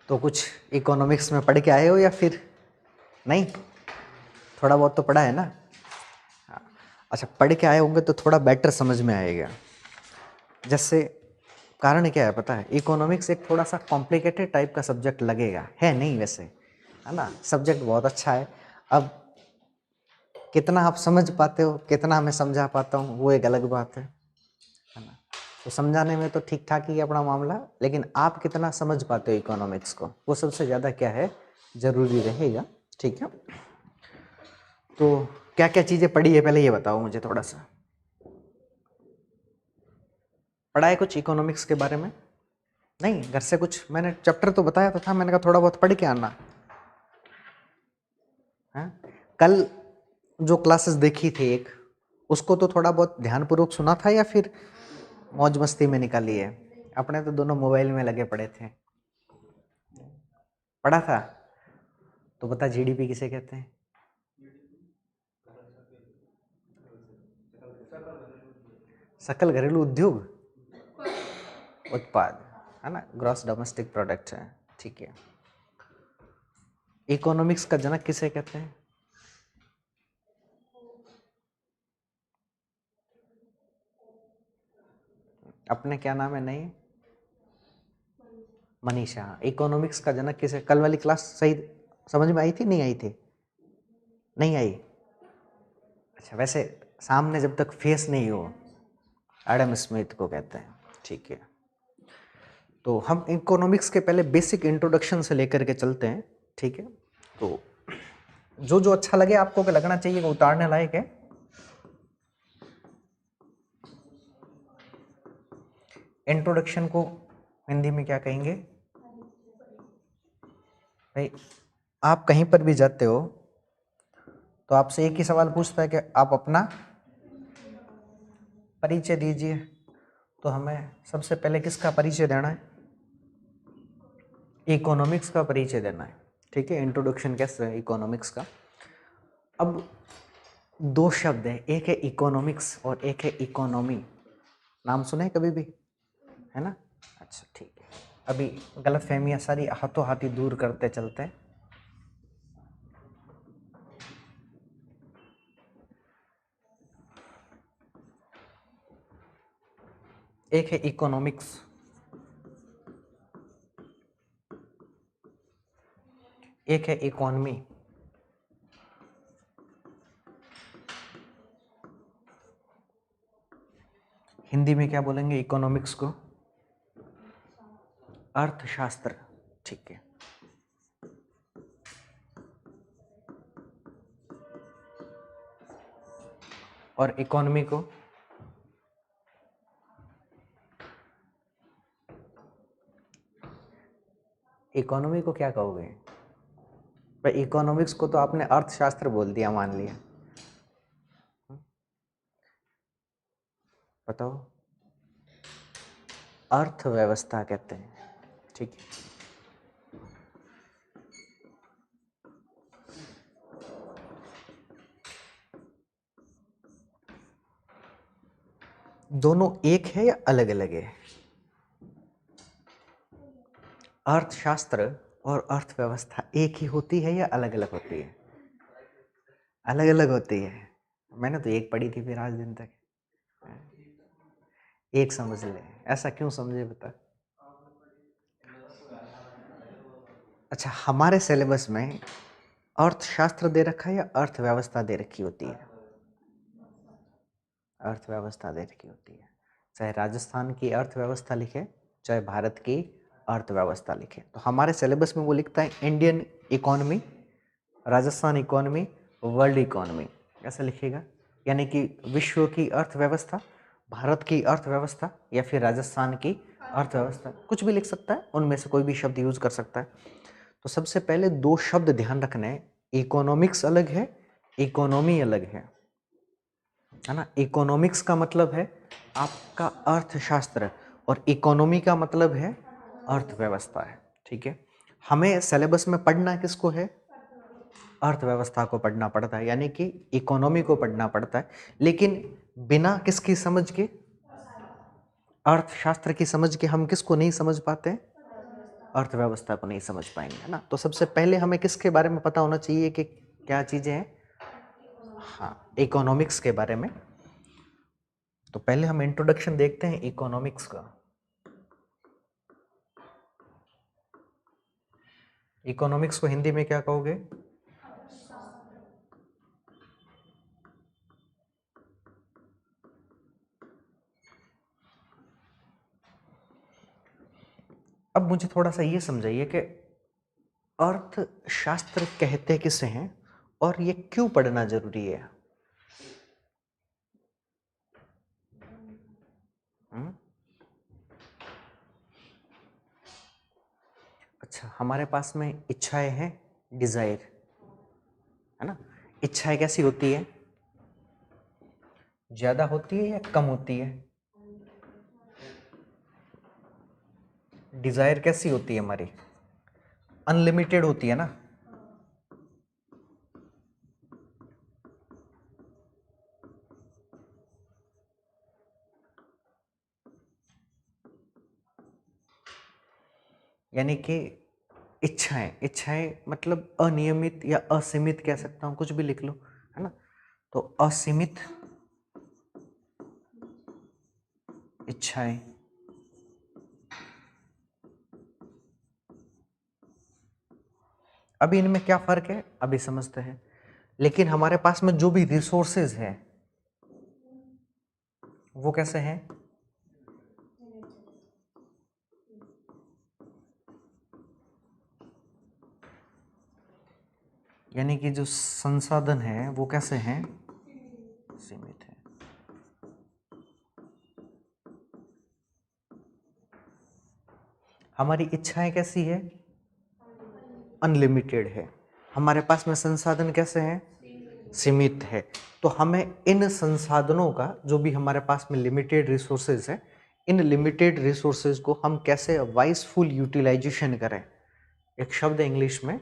तो कुछ इकोनॉमिक्स में पढ़ के आए हो या फिर नहीं? थोड़ा बहुत तो पढ़ा है ना? हाँ। अच्छा, पढ़ के आए होंगे तो थोड़ा बेटर समझ में आएगा। जैसे कारण क्या है पता है, इकोनॉमिक्स एक थोड़ा सा कॉम्प्लिकेटेड टाइप का सब्जेक्ट लगेगा, है नहीं वैसे, है ना? सब्जेक्ट बहुत अच्छा है। अब कितना आप समझ पाते हो, कितना मैं समझा पाता हूँ, वो एक अलग बात है ना? तो समझाने में तो ठीक ठाक ही है अपना मामला, लेकिन आप कितना समझ पाते हो इकोनॉमिक्स को, वो सबसे ज़्यादा क्या है, जरूरी रहेगा। ठीक है, तो क्या क्या चीज़ें पढ़ी है पहले ये बताओ मुझे थोड़ा सा। पढ़ा है कुछ इकोनॉमिक्स के बारे में? नहीं, घर से कुछ मैंने चैप्टर तो बताया तो था, मैंने कहा थोड़ा बहुत पढ़ के आना है। कल जो क्लासेस देखी थी एक, उसको तो थोड़ा बहुत ध्यानपूर्वक सुना था या फिर मौज मस्ती में निकाली है? अपने तो दोनों मोबाइल में लगे पड़े थे। पढ़ा था तो बता, जीडीपी किसे कहते हैं? सकल घरेलू उद्योग, उत्पाद, है ना? ग्रॉस डोमेस्टिक प्रोडक्ट है। ठीक है, इकोनॉमिक्स का जनक किसे कहते हैं? अपने क्या नाम है? नहीं, मनीषा। इकोनॉमिक्स का जनक किसे? कल वाली क्लास सही समझ में आई थी, नहीं आई थी? नहीं आई? अच्छा, वैसे सामने जब तक फेस नहीं हो, एडम स्मिथ को कहते हैं। ठीक है, तो हम इकोनॉमिक्स के पहले बेसिक इंट्रोडक्शन से लेकर के चलते हैं। ठीक है, तो जो जो अच्छा लगे आपको, क्या लगना चाहिए वो उतारने लायक है। इंट्रोडक्शन को हिंदी में क्या कहेंगे भाई? आप कहीं पर भी जाते हो तो आपसे एक ही सवाल पूछता है कि आप अपना परिचय दीजिए। तो हमें सबसे पहले किसका परिचय देना है? इकोनॉमिक्स का परिचय देना है। ठीक है, इंट्रोडक्शन कैसे है इकोनॉमिक्स का। अब दो शब्द है, एक है इकोनॉमिक्स और एक है इकोनॉमी। नाम सुने हैं कभी भी, है ना? अच्छा ठीक है, अभी गलत फहमियाँ सारी हाथों हाथ ही दूर करते चलते हैं। एक है इकोनॉमिक्स, एक है इकोनॉमी। हिंदी में क्या बोलेंगे इकोनॉमिक्स को? अर्थशास्त्र। ठीक है, और इकोनॉमी को? इकोनॉमी को क्या कहोगे भाई? इकोनॉमिक्स को तो आपने अर्थशास्त्र बोल दिया, मान लिया। बताओ, अर्थव्यवस्था कहते हैं। ठीक है, दोनों एक है या अलग अलग है? अर्थशास्त्र और अर्थव्यवस्था एक ही होती है या अलग अलग होती है? अलग अलग होती है। मैंने तो एक पढ़ी थी फिर आज दिन तक। एक समझ ले, ऐसा क्यों समझे बता? अच्छा, हमारे सिलेबस में अर्थशास्त्र दे रखा है या अर्थव्यवस्था दे रखी होती है? अर्थव्यवस्था दे रखी होती है। चाहे राजस्थान की अर्थव्यवस्था लिखे, चाहे भारत की अर्थव्यवस्था लिखे, तो हमारे सिलेबस में वो लिखता है Indian economy, Rajasthan economy, world economy. ऐसा लिखेगा, यानी कि विश्व की अर्थव्यवस्था, भारत की अर्थव्यवस्था, या फिर राजस्थान की अर्थव्यवस्था, कुछ भी लिख सकता है, उनमें से कोई भी शब्द यूज कर सकता है। तो सबसे पहले दो शब्द ध्यान रखने हैं, इकोनॉमिक्स अलग है, इकोनॉमी अलग है ना? इकोनॉमिक्स का मतलब है आपका अर्थशास्त्र, और इकोनॉमी का मतलब है अर्थव्यवस्था है। ठीक है, हमें सिलेबस में पढ़ना किसको है? अर्थव्यवस्था को पढ़ना पड़ता है, यानी कि इकोनॉमी को पढ़ना पड़ता है, लेकिन बिना किसकी समझ के, अर्थशास्त्र की समझ के हम किसको नहीं समझ पाते? अर्थव्यवस्था को नहीं समझ पाएंगे, है ना। तो सबसे पहले हमें किसके बारे में पता होना चाहिए कि क्या चीजें हैं? हाँ, इकोनॉमिक्स के बारे में। तो पहले हम इंट्रोडक्शन देखते हैं इकोनॉमिक्स का। इकोनॉमिक्स को हिंदी में क्या कहोगे? अब मुझे थोड़ा सा ये समझाइए कि अर्थशास्त्र कहते किसे हैं और ये क्यों पढ़ना जरूरी है? हम्म? अच्छा, हमारे पास में इच्छाएं हैं, डिजायर, है ना। इच्छाएं कैसी होती है? ज्यादा होती है या कम होती है? डिजायर कैसी होती है हमारी? अनलिमिटेड होती है ना। यानी कि इच्छाएं, इच्छाएं मतलब अनियमित या असीमित कह सकता हूं, कुछ भी लिख लो, है ना। तो असीमित इच्छाएं। अभी इनमें क्या फर्क है अभी समझते हैं। लेकिन हमारे पास में जो भी रिसोर्सेज है वो कैसे हैं? यानी कि जो संसाधन है वो कैसे हैं? सीमित है। हमारी इच्छाएं कैसी है? अनलिमिटेड है। हमारे पास में संसाधन कैसे हैं? सीमित है। तो हमें इन संसाधनों का, जो भी हमारे पास में लिमिटेड रिसोर्सेज है, इन लिमिटेड रिसोर्सेज को हम कैसे वाइसफुल यूटिलाइजेशन करें। एक शब्द है इंग्लिश में,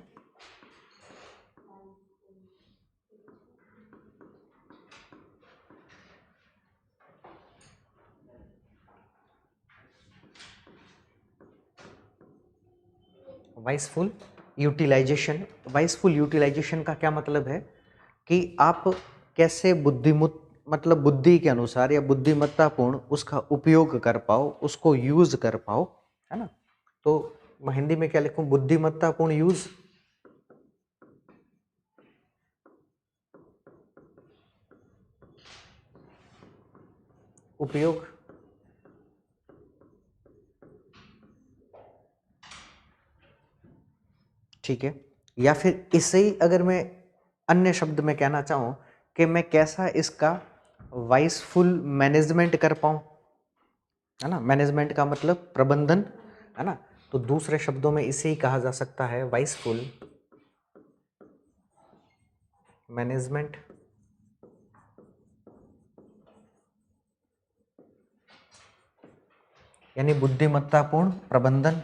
वाइसफुल यूटिलाइजेशन। वाइसफुल यूटिलाइजेशन का क्या मतलब है कि आप कैसे बुद्धिमुत मतलब बुद्धि के अनुसार या बुद्धिमत्तापूर्ण उसका उपयोग कर पाओ, उसको यूज कर पाओ, है ना। तो मैं हिंदी में क्या लिखूं? बुद्धिमत्तापूर्ण यूज, उपयोग। ठीक है। या फिर इसे ही अगर मैं अन्य शब्द में कहना चाहूं कि मैं कैसा इसका वाइसफुल मैनेजमेंट कर पाऊं, है ना। मैनेजमेंट का मतलब प्रबंधन, है ना। तो दूसरे शब्दों में इसे ही कहा जा सकता है वाइसफुल मैनेजमेंट। यानी बुद्धिमत्तापूर्ण प्रबंधन।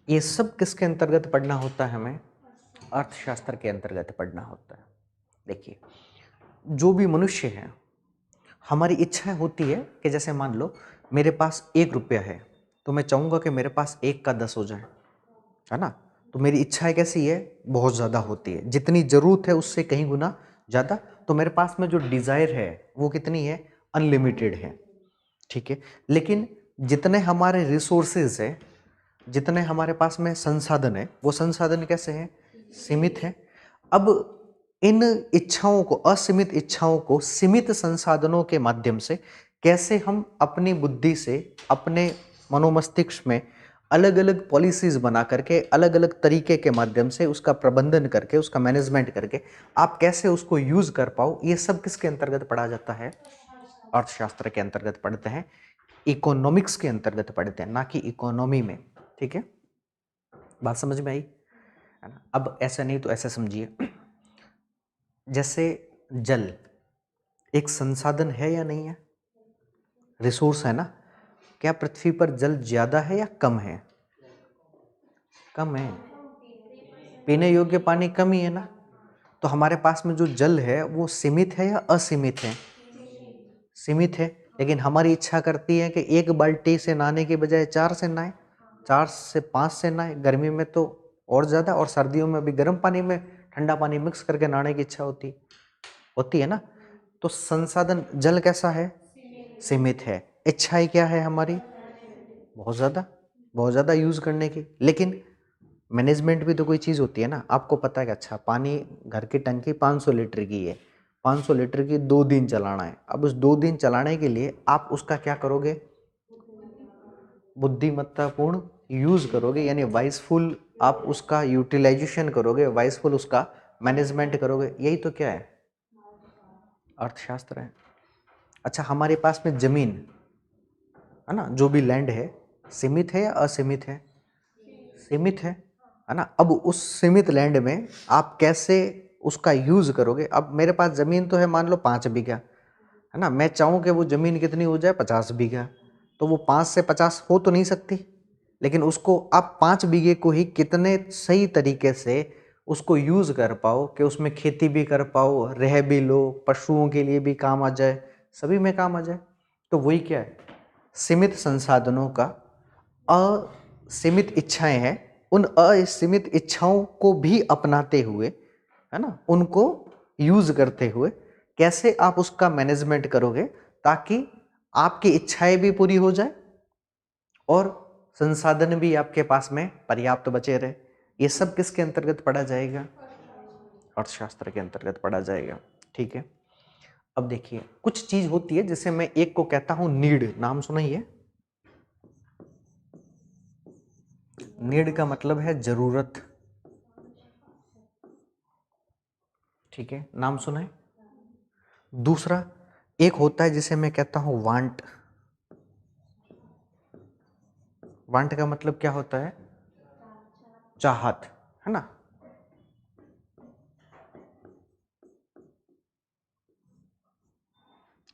ये सब किसके अंतर्गत पढ़ना होता है? हमें अर्थशास्त्र के अंतर्गत पढ़ना होता है। देखिए, जो भी मनुष्य है, हमारी इच्छा होती है कि जैसे मान लो मेरे पास 1 रुपया है, तो मैं चाहूंगा कि मेरे पास 1 का 10 हो जाए, है ना। तो मेरी इच्छा कैसी है? बहुत ज़्यादा होती है, जितनी ज़रूरत है उससे कहीं गुना ज़्यादा। तो मेरे पास में जो डिज़ायर है वो कितनी है? अनलिमिटेड है। ठीक है। लेकिन जितने हमारे रिसोर्सेज है, जितने हमारे पास में संसाधन है, वो संसाधन कैसे हैं? सीमित है। अब इन इच्छाओं को, असीमित इच्छाओं को सीमित संसाधनों के माध्यम से कैसे हम अपनी बुद्धि से, अपने मनोमस्तिष्क में अलग अलग पॉलिसीज बना करके, अलग अलग तरीके के माध्यम से उसका प्रबंधन करके, उसका मैनेजमेंट करके आप कैसे उसको यूज कर पाओ, ये सब किसके अंतर्गत पढ़ा जाता है? अर्थशास्त्र के अंतर्गत पढ़ते हैं, इकोनॉमिक्स के अंतर्गत पढ़ते हैं, ना कि इकोनॉमी में। ठीक है, बात समझ में आई, है ना। अब ऐसा नहीं तो ऐसा समझिए, जैसे जल एक संसाधन है या नहीं है? रिसोर्स है ना। क्या पृथ्वी पर जल ज्यादा है या कम है? कम है। पीने योग्य पानी कम ही है ना। तो हमारे पास में जो जल है वो सीमित है या असीमित है? सीमित है। लेकिन हमारी इच्छा करती है कि एक बाल्टी से नहाने की बजाय 4 से नहाए, 4 से 5 से नहाए। गर्मी में तो और ज्यादा, और सर्दियों में भी गर्म पानी में ठंडा पानी मिक्स करके नहाने की इच्छा होती है ना। तो संसाधन जल कैसा है? सीमित है। इच्छाएं क्या है हमारी? बहुत ज्यादा यूज करने की। लेकिन मैनेजमेंट भी तो कोई चीज होती है ना। आपको पता है कि अच्छा पानी घर की टंकी 500 लीटर की है, 500 लीटर की 2 दिन चलाना है। अब उस 2 दिन चलाने के लिए आप उसका क्या करोगे? बुद्धिमत्तापूर्ण यूज करोगे, यानी वाइसफुल आप उसका यूटिलाइजेशन करोगे, वाइसफुल उसका मैनेजमेंट करोगे। यही तो क्या है? अर्थशास्त्र है। अच्छा, हमारे पास में जमीन है ना, जो भी लैंड है, सीमित है या असीमित है? सीमित है ना। अब उस सीमित लैंड में आप कैसे उसका यूज करोगे? अब मेरे पास जमीन तो है, मान लो 5 बीघा है ना। मैं चाहूँ कि वो जमीन कितनी हो जाए? 50 बीघा। तो वो 5 से 50 हो तो नहीं सकती, लेकिन उसको आप 5 बीघे को ही कितने सही तरीके से उसको यूज कर पाओ कि उसमें खेती भी कर पाओ, रह भी लो, पशुओं के लिए भी काम आ जाए, सभी में काम आ जाए। तो वही क्या है? सीमित संसाधनों का असीमित इच्छाएं हैं। उन असीमित इच्छाओं को भी अपनाते हुए, है ना, उनको यूज करते हुए कैसे आप उसका मैनेजमेंट करोगे ताकि आपकी इच्छाएं भी पूरी हो जाए और संसाधन भी आपके पास में पर्याप्त बचे रहे। ये सब किसके अंतर्गत पढ़ा जाएगा? अर्थशास्त्र के अंतर्गत पढ़ा जाएगा। ठीक है। अब देखिए, कुछ चीज होती है जिसे मैं एक को कहता हूं नीड। नाम सुना ही है? नीड का मतलब है जरूरत। ठीक है, नाम सुना है। दूसरा एक होता है जिसे मैं कहता हूं वांट। वांट का मतलब क्या होता है? चाहत, है ना।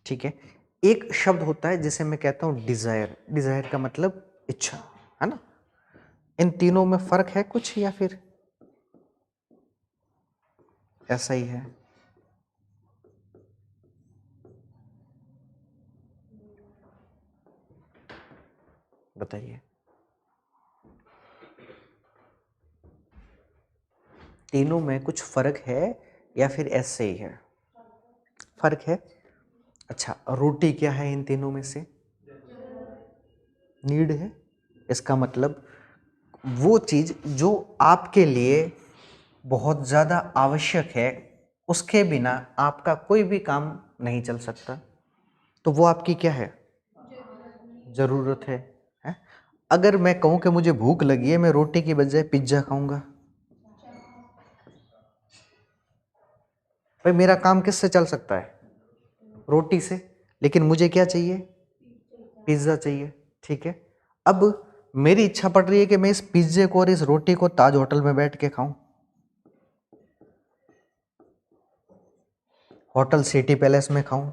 ठीक है। एक शब्द होता है जिसे मैं कहता हूं डिजायर। डिजायर का मतलब इच्छा, है ना। इन तीनों में फर्क है कुछ या फिर ऐसा ही है? बताइए। तीनों में कुछ फर्क है या फिर ऐसे ही है? फर्क है। अच्छा, रोटी क्या है इन तीनों में से? नीड है। इसका मतलब वो चीज जो आपके लिए बहुत ज्यादा आवश्यक है, उसके बिना आपका कोई भी काम नहीं चल सकता। तो वो आपकी क्या है? जरूरत है? अगर मैं कहूं कि मुझे भूख लगी है, मैं रोटी की बजाय पिज्जा खाऊंगा, भाई मेरा काम किससे चल सकता है? रोटी से। लेकिन मुझे क्या चाहिए? पिज्जा चाहिए। ठीक है। अब मेरी इच्छा पड़ रही है कि मैं इस पिज्जे को और इस रोटी को ताज होटल में बैठ के खाऊं, होटल सिटी पैलेस में खाऊं।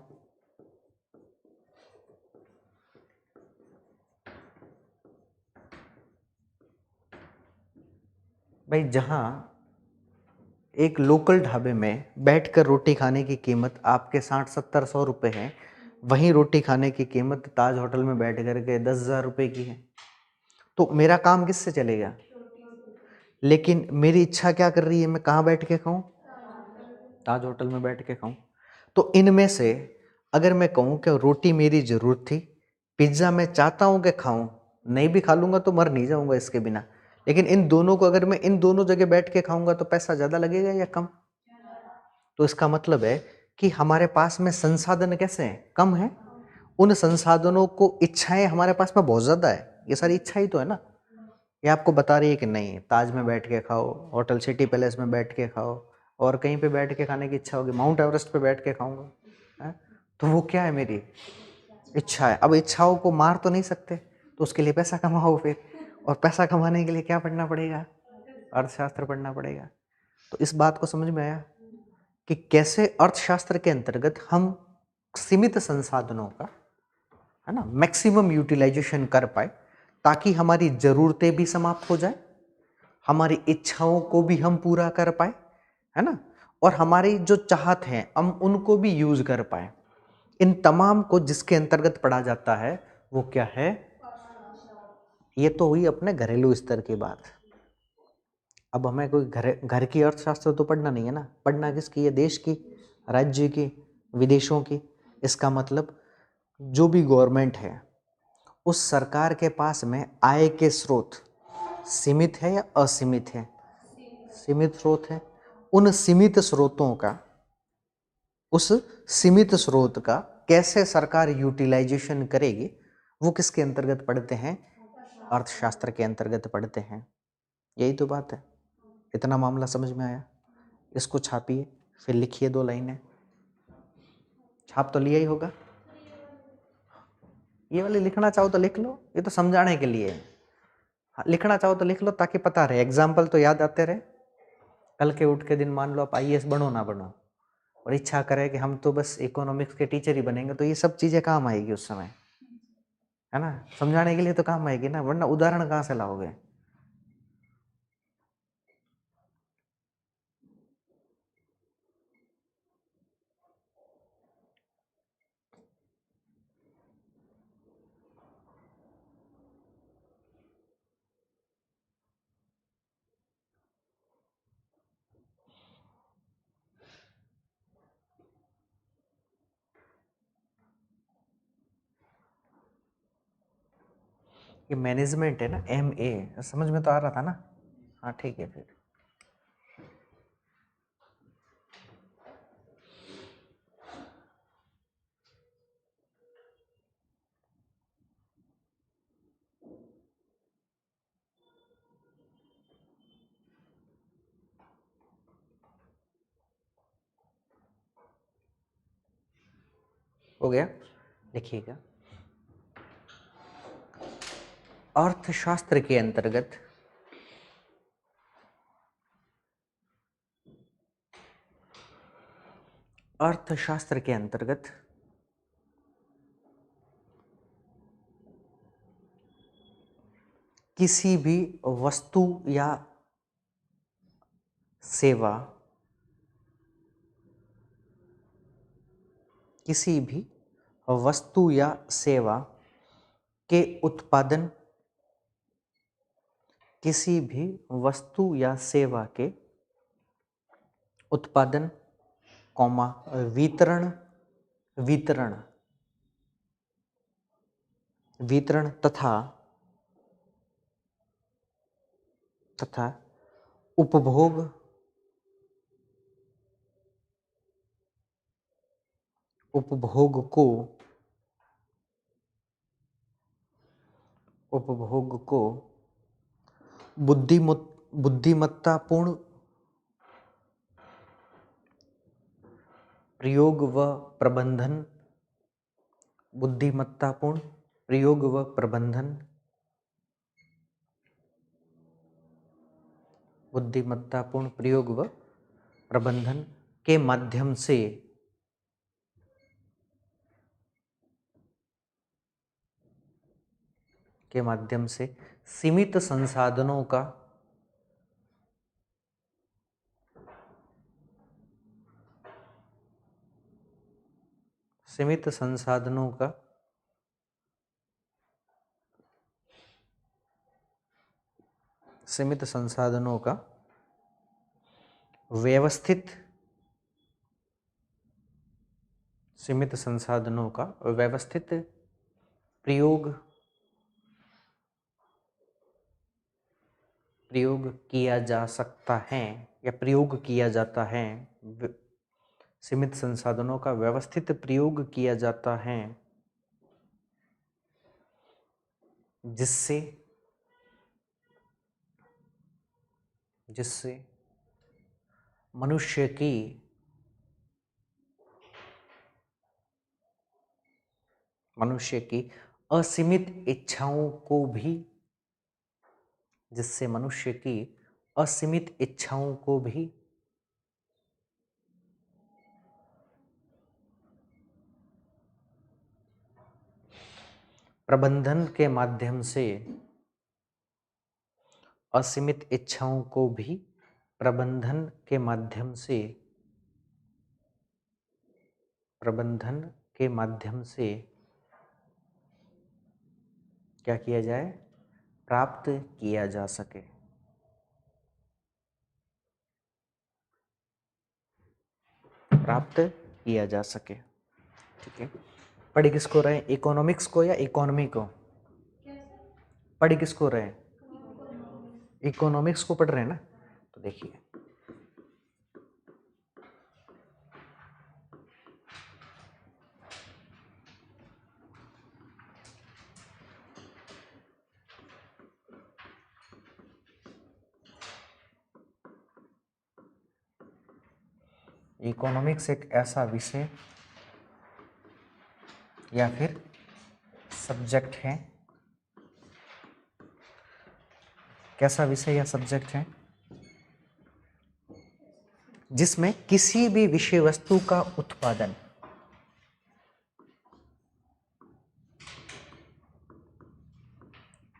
भाई जहां एक लोकल ढाबे में बैठकर रोटी खाने की कीमत आपके 60-70-100 रुपए है, वहीं रोटी खाने की कीमत ताज होटल में बैठ करके 10,000 रुपए की है। तो मेरा काम किससे चलेगा? लेकिन मेरी इच्छा क्या कर रही है? मैं कहाँ बैठ के खाऊं? ताज होटल में बैठ के खाऊं। तो इनमें से अगर मैं कहूं कि रोटी मेरी जरूरत थी, पिज्जा मैं चाहता हूं कि खाऊं, नहीं भी खा लूंगा तो मर नहीं जाऊंगा इसके बिना। लेकिन इन दोनों को अगर मैं इन दोनों जगह बैठ के खाऊंगा तो पैसा ज्यादा लगेगा या कम? तो इसका मतलब है कि हमारे पास में संसाधन कैसे हैं? कम है। उन संसाधनों को इच्छाएं हमारे पास में बहुत ज्यादा है। ये सारी इच्छा ही तो है ना। ये आपको बता रही है कि नहीं ताज में बैठ के खाओ, होटल सिटी पैलेस में बैठ के खाओ, और कहीं पे बैठ के खाने की इच्छा होगी, माउंट एवरेस्ट पे बैठ के खाऊंगा, है? तो वो क्या है? मेरी इच्छा है। अब इच्छाओं को मार तो नहीं सकते, तो उसके लिए पैसा कमाओ फिर। और पैसा कमाने के लिए क्या पढ़ना पड़ेगा? अर्थशास्त्र पढ़ना पड़ेगा। तो इस बात को समझ में आया कि कैसे अर्थशास्त्र के अंतर्गत हम सीमित संसाधनों का है ना, मैक्सिमम यूटिलाइजेशन कर पाए, ताकि हमारी ज़रूरतें भी समाप्त हो जाए, हमारी इच्छाओं को भी हम पूरा कर पाए, है ना, और हमारी जो चाहत हैं हम उनको भी यूज कर पाए। इन तमाम को जिसके अंतर्गत पढ़ा जाता है वो क्या है? ये तो हुई अपने घरेलू स्तर की बात। अब हमें कोई घर की अर्थशास्त्र तो पढ़ना नहीं है ना, पढ़ना किसकी है? देश की, राज्य की, विदेशों की। इसका मतलब जो भी गवर्नमेंट है उस सरकार के पास में आय के स्रोत सीमित है या असीमित है? सीमित स्रोत है। उन सीमित स्रोतों का, उस सीमित स्रोत का कैसे सरकार यूटिलाइजेशन करेगी, वो किसके अंतर्गत पढ़ते हैं? अर्थशास्त्र के अंतर्गत पढ़ते हैं। यही तो बात है। इतना मामला समझ में आया? इसको छापिए, फिर लिखिए 2 लाइनें। छाप तो लिया ही होगा। ये वाली लिखना चाहो तो लिख लो, ये तो समझाने के लिए है। हाँ, लिखना चाहो तो लिख लो ताकि पता रहे, एग्जाम्पल तो याद आते रहे। कल के उठ के दिन मान लो आप आईएएस बनो ना बनो, और इच्छा करे कि हम तो बस इकोनॉमिक्स के टीचर ही बनेंगे, तो ये सब चीजें काम आएगी उस समय, है ना, समझाने के लिए तो काम आएगी ना, वरना उदाहरण कहाँ से लाओगे? ये मैनेजमेंट है ना, MA, समझ में तो आ रहा था ना? हाँ ठीक है, फिर हो गया। लिखिएगा, अर्थशास्त्र के अंतर्गत अर्थशास्त्र के अंतर्गत किसी भी वस्तु या सेवा, किसी भी वस्तु या सेवा के उत्पादन, किसी भी वस्तु या सेवा के उत्पादन, कौमा, वितरण, वितरण वितरण तथा तथा उपभोग, उपभोग को उपभोग को बुद्धिमत्तापूर्ण प्रयोग व प्रबंधन, बुद्धिमत्तापूर्ण प्रयोग व प्रबंधन, बुद्धिमत्तापूर्ण प्रयोग व प्रबंधन के माध्यम से सीमित संसाधनों का सीमित संसाधनों का सीमित संसाधनों का व्यवस्थित सीमित संसाधनों का व्यवस्थित प्रयोग प्रयोग किया जा सकता है या प्रयोग किया जाता है। सीमित संसाधनों का व्यवस्थित प्रयोग किया जाता है, जिससे जिससे मनुष्य की असीमित इच्छाओं को भी जिससे मनुष्य की असीमित इच्छाओं को भी प्रबंधन के माध्यम से असीमित इच्छाओं को भी प्रबंधन के माध्यम से क्या किया जाए, प्राप्त किया जा सके। प्राप्त किया जा सके। ठीक है, पढ़ किसको रहे, इकोनॉमिक्स को या इकोनॉमी को? पढ़ किसको रहे, इकोनॉमिक्स को पढ़ रहे हैं ना। तो देखिए इकोनॉमिक्स एक ऐसा विषय या फिर सब्जेक्ट है, कैसा विषय या सब्जेक्ट है जिसमें किसी भी विषय वस्तु का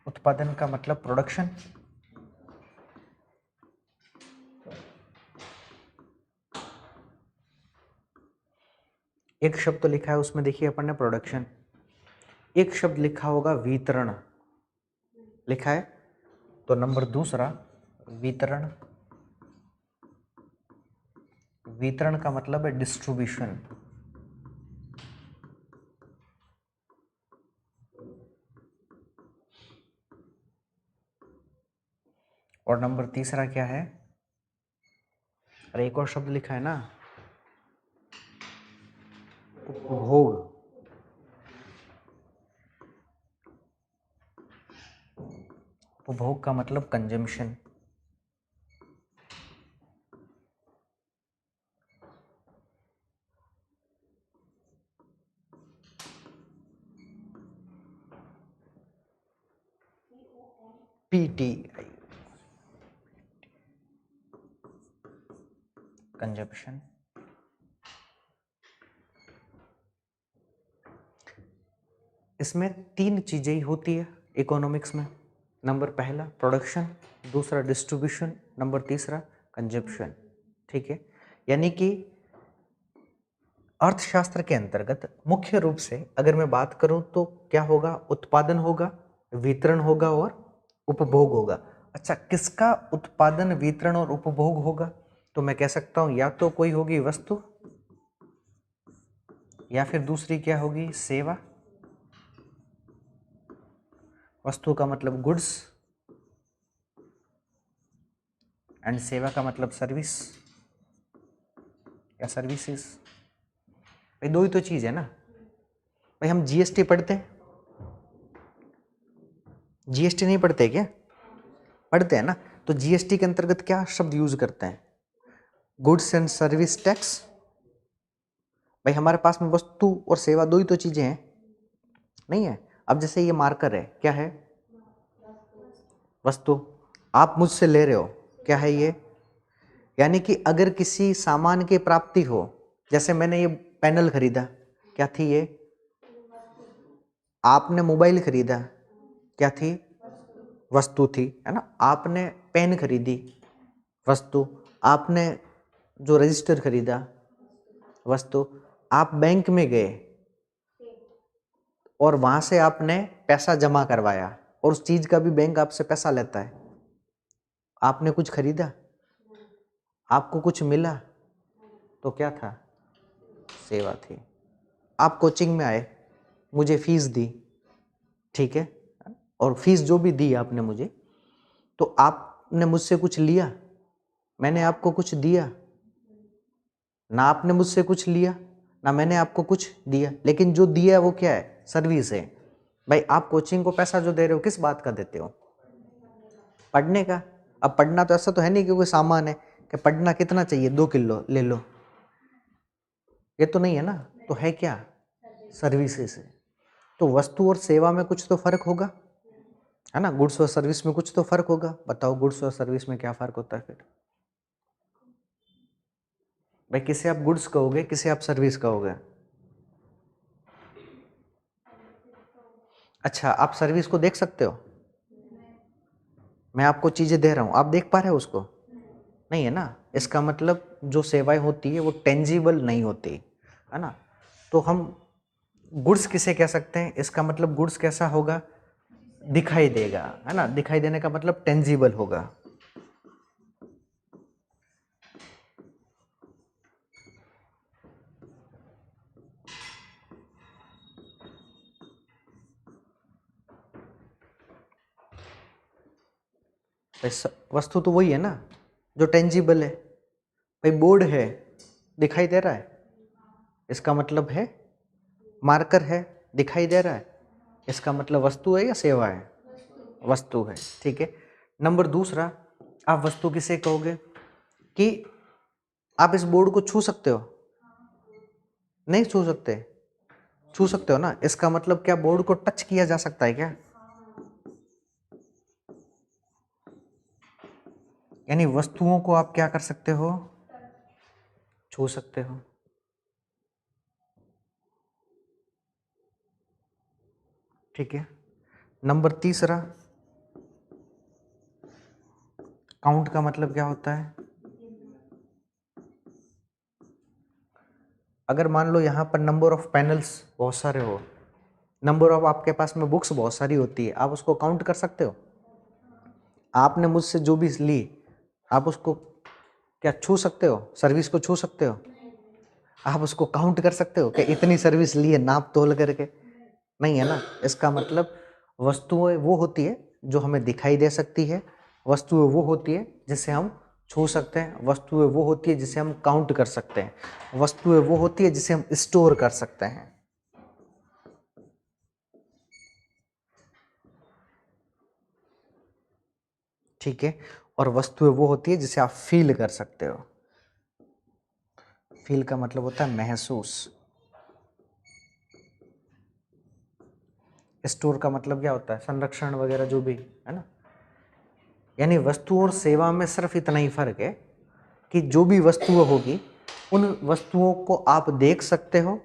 उत्पादन का मतलब प्रोडक्शन, एक शब्द तो लिखा है उसमें देखिए अपन ने प्रोडक्शन, एक शब्द लिखा होगा वितरण, लिखा है तो नंबर दूसरा वितरण। वितरण का मतलब है डिस्ट्रीब्यूशन। और नंबर तीसरा क्या है, अरे एक और शब्द लिखा है ना, उपभोग। उपभोग का मतलब कंजम्पशन। PTI consumption. इसमें तीन चीजें ही होती है इकोनॉमिक्स में। नंबर पहला प्रोडक्शन, दूसरा डिस्ट्रीब्यूशन, नंबर तीसरा कंजप्शन। ठीक है, यानी कि अर्थशास्त्र के अंतर्गत मुख्य रूप से अगर मैं बात करूं तो क्या होगा, उत्पादन होगा, वितरण होगा और उपभोग होगा। अच्छा, किसका उत्पादन, वितरण और उपभोग होगा? तो मैं कह सकता हूं या तो कोई होगी वस्तु या फिर दूसरी क्या होगी, सेवा। वस्तु का मतलब गुड्स एंड सेवा का मतलब सर्विस या सर्विसेज। भाई दो ही तो चीज है ना। भाई हम जीएसटी पढ़ते हैं, जीएसटी नहीं पढ़ते क्या? पढ़ते हैं ना। तो जीएसटी के अंतर्गत क्या शब्द यूज करते हैं, गुड्स एंड सर्विस टैक्स। भाई हमारे पास में वस्तु और सेवा दो ही तो चीजें हैं, नहीं है? अब जैसे ये मार्कर है, क्या है, वस्तु। आप मुझसे ले रहे हो, क्या है ये, यानी कि अगर किसी सामान की प्राप्ति हो, जैसे मैंने ये पैनल खरीदा, क्या थी ये? आपने मोबाइल खरीदा, क्या थी? वस्तु थी, है ना। आपने पेन खरीदी, वस्तु। आपने जो रजिस्टर खरीदा, वस्तु। आप बैंक में गए और वहां से आपने पैसा जमा करवाया और उस चीज का भी बैंक आपसे पैसा लेता है। आपने कुछ खरीदा, आपको कुछ मिला, तो क्या था, सेवा थी। आप कोचिंग में आए, मुझे फीस दी, ठीक है, और फीस जो भी दी आपने मुझे, तो आपने मुझसे कुछ लिया, मैंने आपको कुछ दिया ना, आपने मुझसे कुछ लिया ना मैंने आपको कुछ दिया, लेकिन जो दिया वो क्या है, सर्विस है। भाई आप कोचिंग को पैसा जो दे रहे हो किस बात का देते हो, पढ़ने का। अब पढ़ना तो ऐसा तो है नहीं कि कोई सामान है कि पढ़ना कितना चाहिए, 2 किलो ले लो, ये तो नहीं है ना। तो है क्या, सर्विसेज है। तो वस्तु और सेवा में कुछ तो फर्क होगा, है ना। गुड्स और सर्विस में कुछ तो फर्क होगा। बताओ गुड्स और सर्विस में क्या फर्क होता है फिर? भाई किसे आप गुड्स कहोगे, किसे आप सर्विस कहोगे? अच्छा, आप सर्विस को देख सकते हो? मैं आपको चीज़ें दे रहा हूँ, आप देख पा रहे हो उसको? नहीं है ना? इसका मतलब जो सेवाएँ होती है वो टेंजिबल नहीं होती, है ना? तो हम गुड्स किसे कह सकते हैं? इसका मतलब गुड्स कैसा होगा? दिखाई देगा, है ना? दिखाई देने का मतलब टेंजिबल होगा। वस्तु तो वही है ना जो टेंजिबल है। भाई बोर्ड है, दिखाई दे रहा है, इसका मतलब है मार्कर है, दिखाई दे रहा है, इसका मतलब वस्तु है या सेवा है? वस्तु है, ठीक है। नंबर दूसरा, आप वस्तु किसे कहोगे कि आप इस बोर्ड को छू सकते हो? नहीं छू सकते? छू सकते हो ना? इसका मतलब क्या बोर्ड को टच किया जा सकता है क्या? यानी वस्तुओं को आप क्या कर सकते हो? छू सकते हो। ठीक है। नंबर तीसरा, काउंट का मतलब क्या होता है? अगर मान लो यहाँ पर नंबर ऑफ पैनल्स बहुत सारे हो, नंबर ऑफ आपके पास में बुक्स बहुत सारी होती है, आप उसको काउंट कर सकते हो? आपने मुझसे जो भी ली, आप उसको क्या छू सकते हो? सर्विस को छू सकते हो? आप उसको काउंट कर सकते हो कि इतनी सर्विस ली है नाप तोल करके? नहीं है ना? इसका मतलब वस्तुएं वो होती है जो हमें दिखाई दे सकती है, वस्तुएं वो होती है जिसे हम छू सकते हैं, वस्तुएं वो होती है जिसे हम काउंट कर सकते हैं, वस्तुएं वो होती है जिसे हम स्टोर कर सकते हैं। ठीक है। और वस्तुएं वो होती है जिसे आप फील कर सकते हो। फील का मतलब होता है महसूस। स्टोर का मतलब क्या होता है? संरक्षण वगैरह जो भी है ना। यानी वस्तु और सेवा में सिर्फ इतना ही फर्क है कि जो भी वस्तुएं होगी उन वस्तुओं को आप देख सकते हो,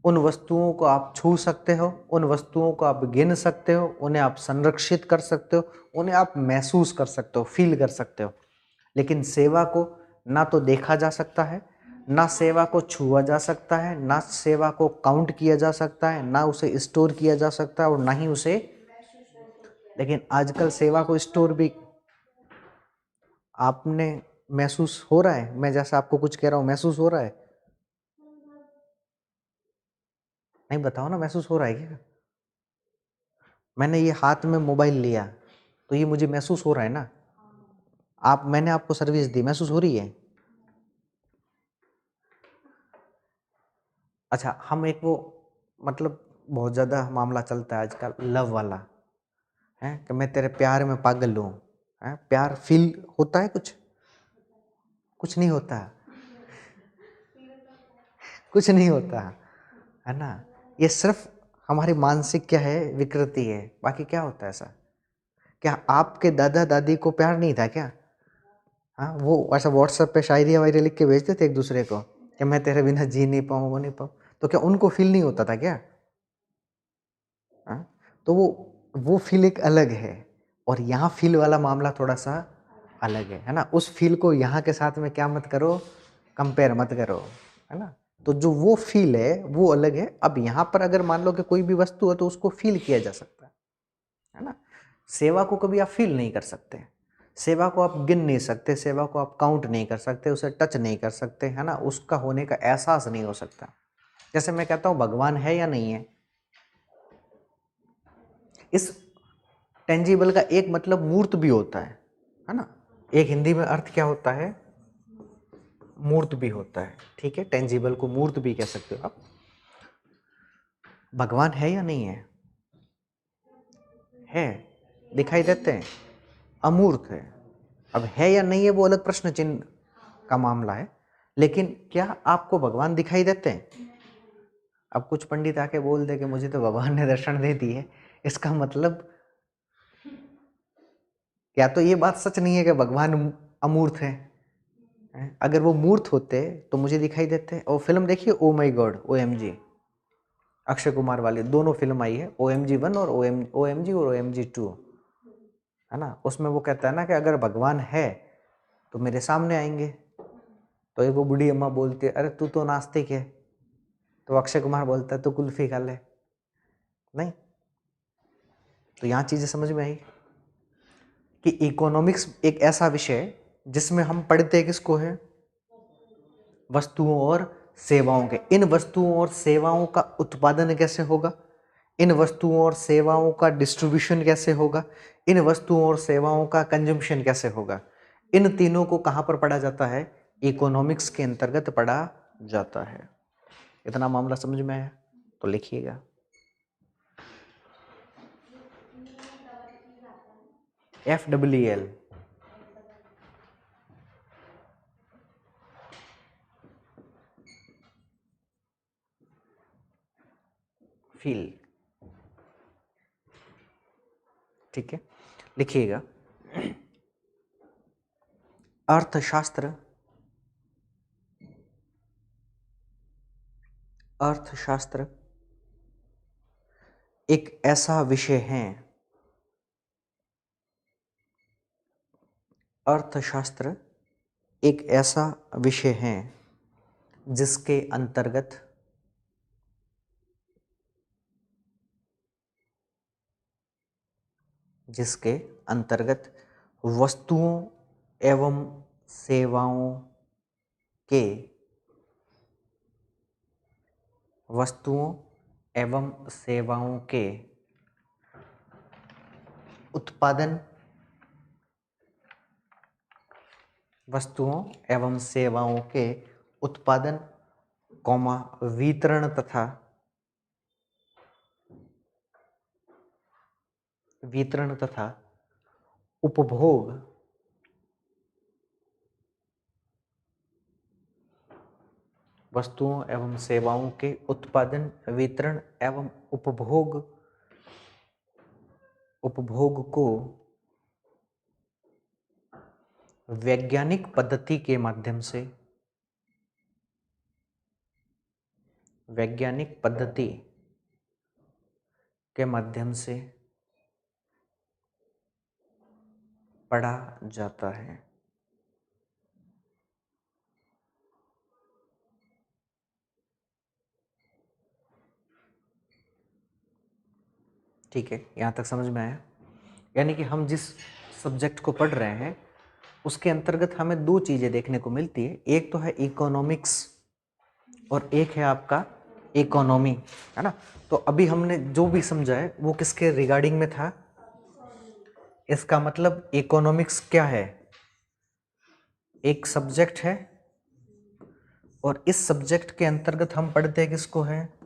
उन वस्तुओं को आप छू सकते हो, उन वस्तुओं को आप गिन सकते हो, उन्हें आप संरक्षित कर सकते हो, उन्हें आप महसूस कर सकते हो, फील कर सकते हो। लेकिन सेवा को ना तो देखा जा सकता है, ना सेवा को छुआ जा सकता है, ना सेवा को काउंट किया जा सकता है, ना उसे स्टोर किया जा सकता है और ना ही उसे। लेकिन आजकल सेवा को स्टोर भी आपने महसूस हो रहा है? मैं जैसा आपको कुछ कह रहा हूं महसूस हो रहा है? नहीं, बताओ ना, महसूस हो रहा है क्या? मैंने ये हाथ में मोबाइल लिया तो ये मुझे महसूस हो रहा है ना? मैंने आपको सर्विस दी, महसूस हो रही है? अच्छा, हम एक वो मतलब बहुत ज़्यादा मामला चलता है आजकल लव वाला, है कि मैं तेरे प्यार में पागल हूँ। है, प्यार फील होता है कुछ? कुछ नहीं होता, कुछ नहीं होता, है ना? ये सिर्फ हमारी मानसिक क्या है, विकृति है। बाकी क्या होता है ऐसा? क्या आपके दादा दादी को प्यार नहीं था क्या? हाँ, वो ऐसा व्हाट्सएप पे शायरी वायरी लिख के भेजते थे एक दूसरे को कि मैं तेरे बिना जी नहीं पाऊँ, वो नहीं पाऊँ। तो क्या उनको फील नहीं होता था क्या? हाँ, तो वो फील एक अलग है और यहाँ फील वाला मामला थोड़ा सा अलग है ना? उस फील को यहाँ के साथ में क्या मत करो, कंपेयर मत करो, है ना? तो जो वो फील है वो अलग है। अब यहाँ पर अगर मान लो कि कोई भी वस्तु है तो उसको फील किया जा सकता है ना? सेवा को कभी आप फील नहीं कर सकते, सेवा को आप गिन नहीं सकते, सेवा को आप काउंट नहीं कर सकते, उसे टच नहीं कर सकते, है ना? उसका होने का एहसास नहीं हो सकता। जैसे मैं कहता हूँ भगवान है या नहीं है, इस टेंजिबल का एक मतलब मूर्त भी होता है ना? एक हिंदी में अर्थ क्या होता है? मूर्त भी होता है। ठीक है, टेंजिबल को मूर्त भी कह सकते हो आप। भगवान है या नहीं है? है, दिखाई देते हैं, अमूर्त है। अब है या नहीं है वो अलग प्रश्न चिन्ह का मामला है, लेकिन क्या आपको भगवान दिखाई देते हैं? अब कुछ पंडित आके बोल दे कि मुझे तो भगवान ने दर्शन दे दी है, इसका मतलब क्या तो ये बात सच नहीं है कि भगवान अमूर्त है? अगर वो मूर्त होते तो मुझे दिखाई देते। और फिल्म देखिए ओ माई गॉड, OMG, अक्षय कुमार वाली दोनों फिल्म आई है, OMG 1 और OMG और OMG 2, है ना। उसमें वो कहता है ना कि अगर भगवान है तो मेरे सामने आएंगे। तो एक वो बूढ़ी अम्मा बोलती है, अरे तू तो नास्तिक है। तो अक्षय कुमार बोलता है, तू कुल्फी खा ले। नहीं, तो यहाँ चीजें समझ में आई कि इकोनॉमिक्स एक ऐसा विषय है जिसमें हम पढ़ते किसको है, वस्तुओं और सेवाओं के। इन वस्तुओं और सेवाओं का उत्पादन कैसे होगा, इन वस्तुओं और सेवाओं का डिस्ट्रीब्यूशन कैसे होगा, इन वस्तुओं और सेवाओं का कंजम्पशन कैसे होगा, इन तीनों को कहाँ पर पढ़ा जाता है, इकोनॉमिक्स के अंतर्गत पढ़ा जाता है। इतना मामला समझ में आया तो लिखिएगा। FWL फील, ठीक है, लिखिएगा। अर्थशास्त्र, अर्थशास्त्र एक ऐसा विषय है, अर्थशास्त्र एक ऐसा विषय है जिसके अंतर्गत वस्तुओं एवं सेवाओं के उत्पादन, कौमा वितरण तथा उपभोग वस्तुओं एवं सेवाओं के उत्पादन, वितरण एवं उपभोग को वैज्ञानिक पद्धति के माध्यम से पढ़ा जाता है। ठीक है, यहाँ तक समझ में आया। यानी कि हम जिस सब्जेक्ट को पढ़ रहे हैं उसके अंतर्गत हमें दो चीजें देखने को मिलती है, एक तो है इकोनॉमिक्स और एक है आपका इकोनॉमी, है ना। तो अभी हमने जो भी समझा है वो किसके रिगार्डिंग में था, इसका मतलब इकोनॉमिक्स क्या है, एक सब्जेक्ट है और इस सब्जेक्ट के अंतर्गत हम पढ़ते हैं किसको है,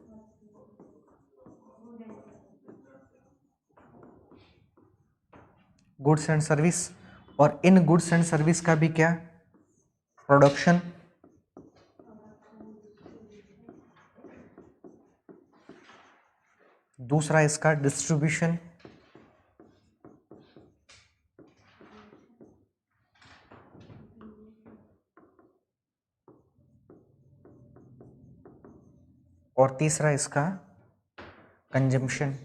गुड्स एंड सर्विस, और इन गुड्स एंड सर्विस का भी क्या, प्रोडक्शन, दूसरा इसका डिस्ट्रीब्यूशन, और तीसरा इसका कंजम्पशन।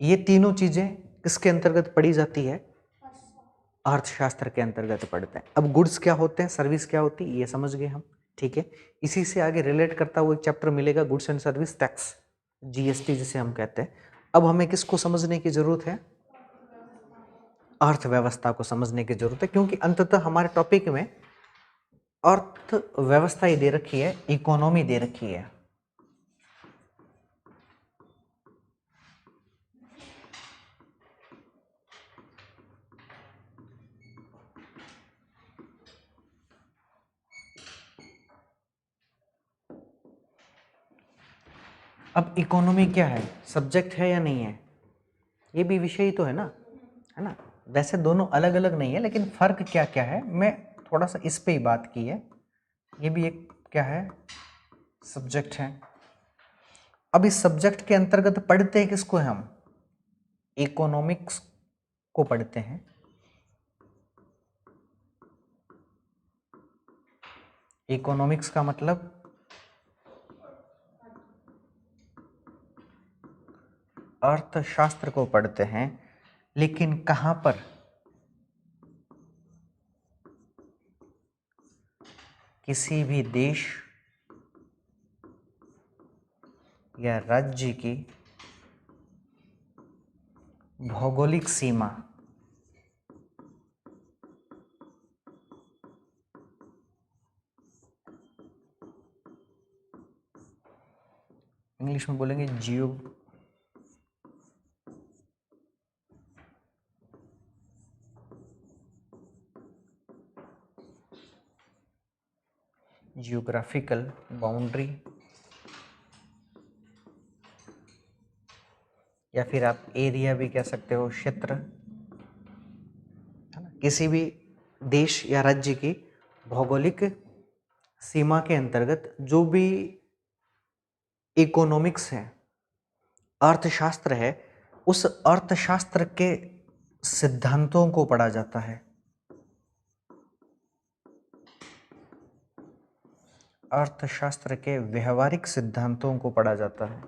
ये तीनों चीजें किसके अंतर्गत पढ़ी जाती है, अर्थशास्त्र के अंतर्गत पढ़ते हैं। अब गुड्स क्या होते हैं, सर्विस क्या होती है, ये समझ गए हम, ठीक है। इसी से आगे रिलेट करता हुआ एक चैप्टर मिलेगा, goods and service tax, GST जिसे हम कहते हैं। अब हमें किसको समझने की जरूरत है, अर्थव्यवस्था को समझने की जरूरत है, क्योंकि अंततः हमारे टॉपिक में अर्थव्यवस्था ही दे रखी है, इकोनॉमी दे रखी है। अब इकोनॉमी क्या है, सब्जेक्ट है या नहीं है, ये भी विषय ही तो है ना। वैसे दोनों अलग अलग नहीं है, लेकिन फर्क क्या क्या है, मैं थोड़ा सा इस पे ही बात की है। ये भी एक क्या है, सब्जेक्ट है। अब इस सब्जेक्ट के अंतर्गत पढ़ते हैं किसको है, हम इकोनॉमिक्स को पढ़ते हैं। इकोनॉमिक्स का मतलब अर्थशास्त्र को पढ़ते हैं, लेकिन कहाँ पर? किसी भी देश या राज्य की भौगोलिक सीमा, इंग्लिश में बोलेंगे जियोग्राफिकल बाउंड्री, या फिर आप एरिया भी कह सकते हो, क्षेत्र, है ना। किसी भी देश या राज्य की भौगोलिक सीमा के अंतर्गत जो भी इकोनॉमिक्स है, अर्थशास्त्र है, उस अर्थशास्त्र के सिद्धांतों को पढ़ा जाता है। अर्थशास्त्र के व्यवहारिक सिद्धांतों को पढ़ा जाता है।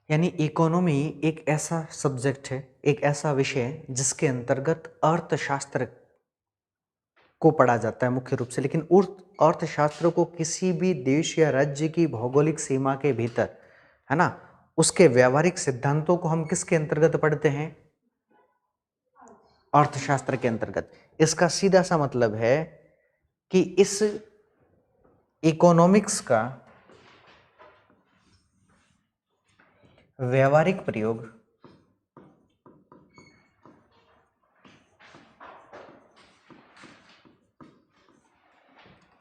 यानी इकोनॉमी एक ऐसा सब्जेक्ट है, एक ऐसा विषय है जिसके अंतर्गत अर्थशास्त्र को पढ़ा जाता है मुख्य रूप से, लेकिन उस अर्थशास्त्र को किसी भी देश या राज्य की भौगोलिक सीमा के भीतर, है ना, उसके व्यवहारिक सिद्धांतों को हम किसके अंतर्गत पढ़ते हैं? अर्थशास्त्र के अंतर्गत। इसका सीधा सा मतलब है कि इस इकोनॉमिक्स का व्यवहारिक प्रयोग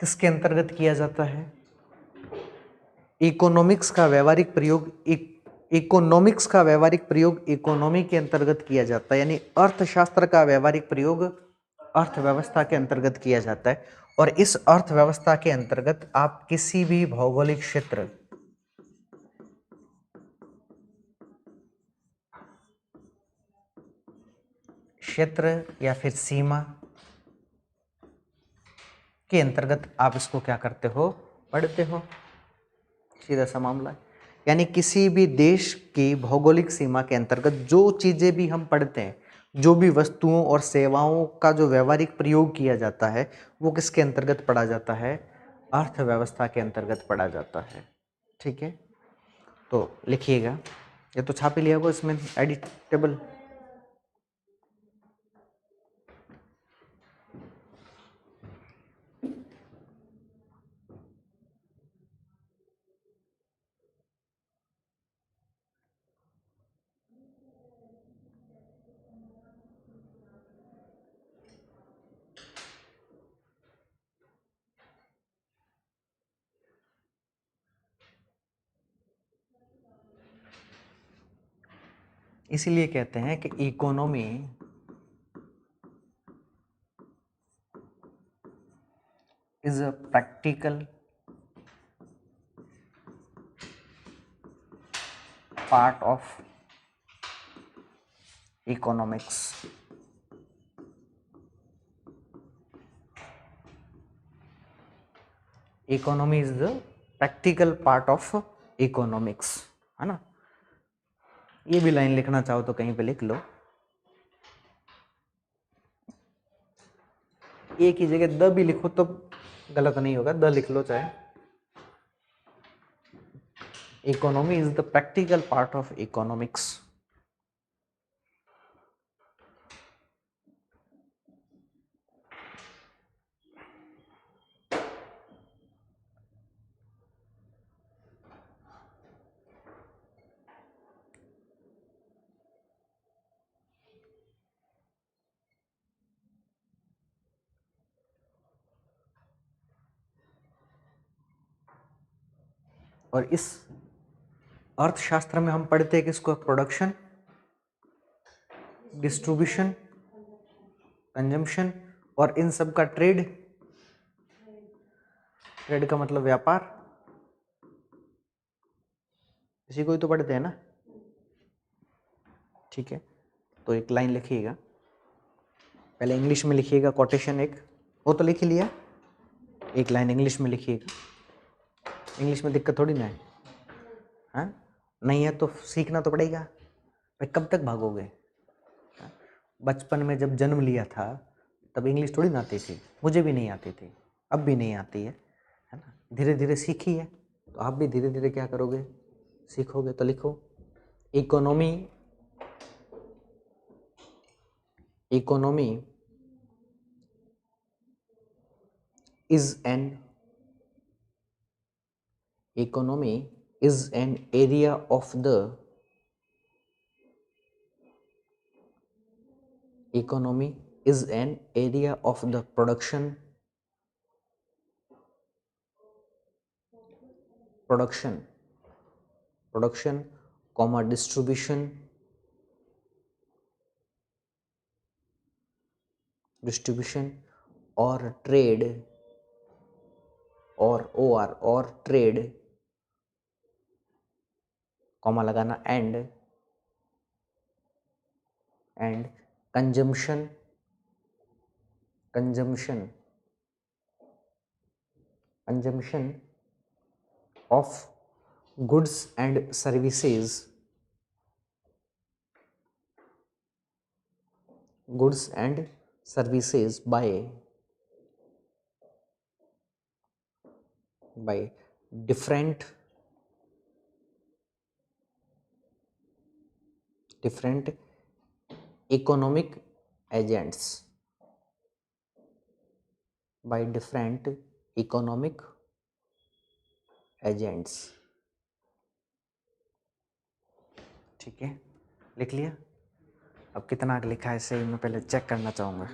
किसके अंतर्गत किया जाता है? इकोनॉमिक्स का व्यवहारिक प्रयोग इकोनॉमिक्स का व्यवहारिक प्रयोग इकोनॉमी के अंतर्गत किया जाता है, यानी अर्थशास्त्र का व्यवहारिक प्रयोग अर्थव्यवस्था के अंतर्गत किया जाता है। और इस अर्थव्यवस्था के अंतर्गत आप किसी भी भौगोलिक क्षेत्र या फिर सीमा के अंतर्गत आप इसको क्या करते हो? पढ़ते हो। सीधा सा मामला है। यानी किसी भी देश की भौगोलिक सीमा के अंतर्गत जो चीजें भी हम पढ़ते हैं, जो भी वस्तुओं और सेवाओं का जो व्यवहारिक प्रयोग किया जाता है, वो किसके अंतर्गत पढ़ा जाता है? अर्थव्यवस्था के अंतर्गत पढ़ा जाता है। ठीक है, तो लिखिएगा, ये तो छाप ही लिया होगा, इसमें एडिटेबल। इसीलिए कहते हैं कि economy is a practical part of economics. Economy is the practical part of economics, है ना। ये भी लाइन लिखना चाहो तो कहीं पे लिख लो, एक ही जगह द भी लिखो तो गलत नहीं होगा, द लिख लो चाहे। Economy is the practical part of economics. और इस अर्थशास्त्र में हम पढ़ते हैं किसको? प्रोडक्शन डिस्ट्रीब्यूशन, कंजम्पशन और इन सब का ट्रेड। ट्रेड का मतलब व्यापार। इसी को ही तो पढ़ते हैं ना, ठीक है। तो एक लाइन लिखिएगा, पहले इंग्लिश में लिखिएगा कोटेशन एक, वो तो लिख ही लिया, एक लाइन इंग्लिश में लिखिएगा। इंग्लिश में दिक्कत थोड़ी ना है, हाँ नहीं है तो सीखना तो पड़ेगा भाई, कब तक भागोगे। हाँ? बचपन में जब जन्म लिया था तब इंग्लिश थोड़ी ना आती थी, मुझे भी नहीं आती थी, अब भी नहीं आती है ना। धीरे धीरे सीखी है, तो आप भी धीरे धीरे क्या करोगे, सीखोगे। तो लिखो economy, economy is an economy is an area of the economy is an area of the production comma distribution or trade or trade comma लगाना and consumption of goods and services by different economic agents, by different economic agents। ठीक है, लिख लिया। अब कितना लिखा है सही, मैं पहले चेक करना चाहूँगा।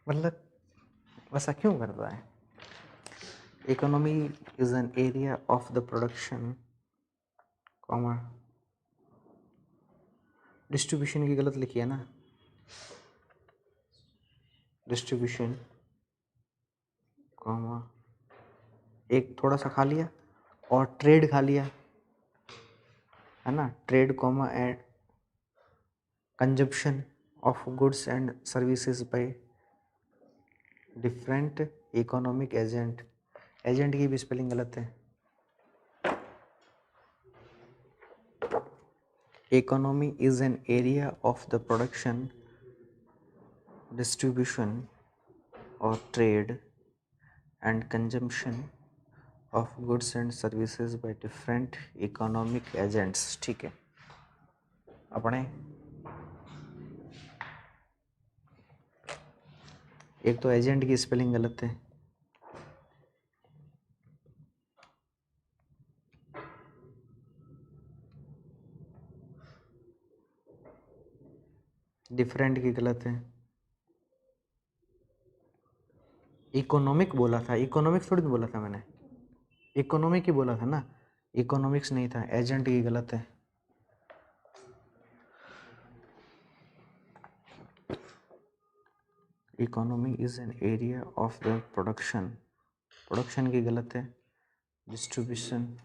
मतलब वैसा क्यों करता है। Economy is an area of the production comma, distribution की गलत लिखी है ना, डिस्ट्रीब्यूशन कॉमा एक थोड़ा सा खा लिया और ट्रेड खा लिया है ना, trade comma and consumption of goods and services by different economic agent. Agent की भी स्पेलिंग गलत है। Economy is an area of the production, distribution और trade and consumption of goods and services by different economic agents. ठीक है, अपने एक तो एजेंट की स्पेलिंग गलत है, डिफरेंट की गलत है, इकोनॉमिक बोला था, इकोनॉमिक्स थोड़ी बोला था मैंने, इकोनॉमिक ही बोला था ना, इकोनॉमिक्स नहीं था। एजेंट की गलत है, economy is an area of the production, production की गलत है, डिस्ट्रीब्यूशन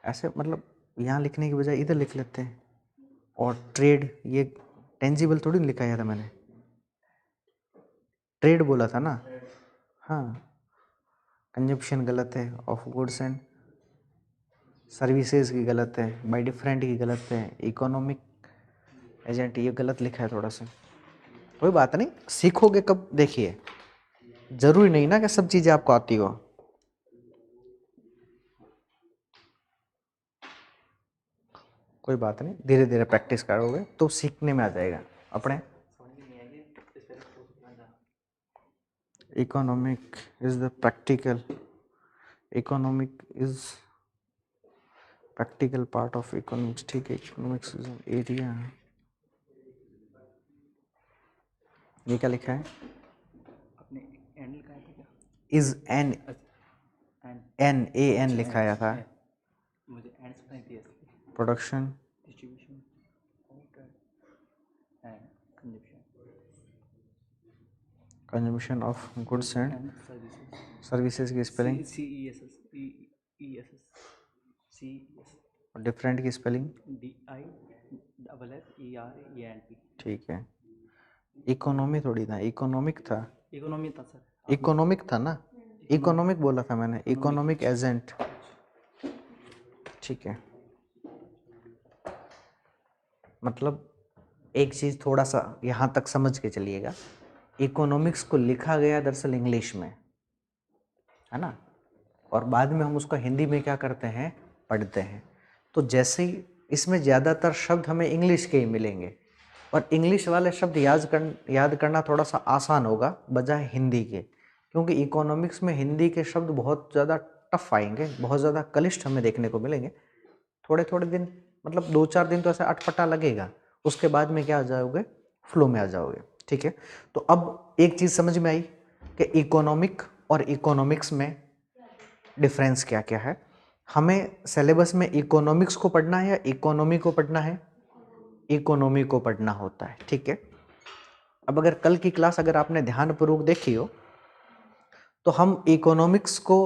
ऐसे मतलब यहाँ लिखने की बजाय इधर लिख लेते हैं। और ट्रेड, ये टेंजिबल थोड़ी लिखा था मैंने, ट्रेड बोला था ना। हाँ, कंजप्शन गलत है, ऑफ गुड्स एंड सर्विसेज की गलत है, बाय डिफरेंट की गलत है, इकोनॉमिक एजेंट ये गलत लिखा है थोड़ा सा। कोई बात नहीं, सीखोगे कब देखिए, जरूरी नहीं ना कि सब चीज़ें आपको आती हो। कोई बात नहीं, धीरे धीरे प्रैक्टिस करोगे तो सीखने में आ जाएगा अपने। Economic is the practical, economic is practical part of economics. ठीक है, इकोनॉमिक्स इज एन एरिया, ये क्या लिखा है, अपने एंड का है क्या? Is an an A N अच्छा, लिखाया था, है। मुझे एंड सुनाई दिया इसलिए। Production distribution and consumption consumption of goods and and services. Services की spelling, C E S S E S S C S different की spelling, D I double S E R E N T. ठीक है। Economy थोड़ी था, economic था, economy था sir. Economic था ना, इकोनॉमिक बोला था मैंने, इकोनॉमिक एजेंट, ठीक है। मतलब एक चीज़ थोड़ा सा यहाँ तक समझ के चलिएगा, इकोनॉमिक्स को लिखा गया दरअसल इंग्लिश में, है ना, और बाद में हम उसको हिंदी में क्या करते हैं, पढ़ते हैं। तो जैसे ही इसमें ज़्यादातर शब्द हमें इंग्लिश के ही मिलेंगे, और इंग्लिश वाले शब्द याद करना थोड़ा सा आसान होगा बजाय हिंदी के, क्योंकि इकोनॉमिक्स में हिंदी के शब्द बहुत ज़्यादा टफ आएंगे, बहुत ज़्यादा क्लिष्ट हमें देखने को मिलेंगे। थोड़े थोड़े दिन, मतलब 2-4 दिन तो ऐसा अटपटा लगेगा, उसके बाद में क्या आ जाओगे, फ्लो में आ जाओगे, ठीक है। तो अब एक चीज़ समझ में आई कि इकोनॉमिक और इकोनॉमिक्स में डिफरेंस क्या क्या है। हमें सिलेबस में इकोनॉमिक्स को पढ़ना है या इकोनॉमी को पढ़ना है, इकोनॉमी को पढ़ना होता है, ठीक है। अब अगर कल की क्लास अगर आपने ध्यानपूर्वक देखी हो तो हम इकोनॉमिक्स को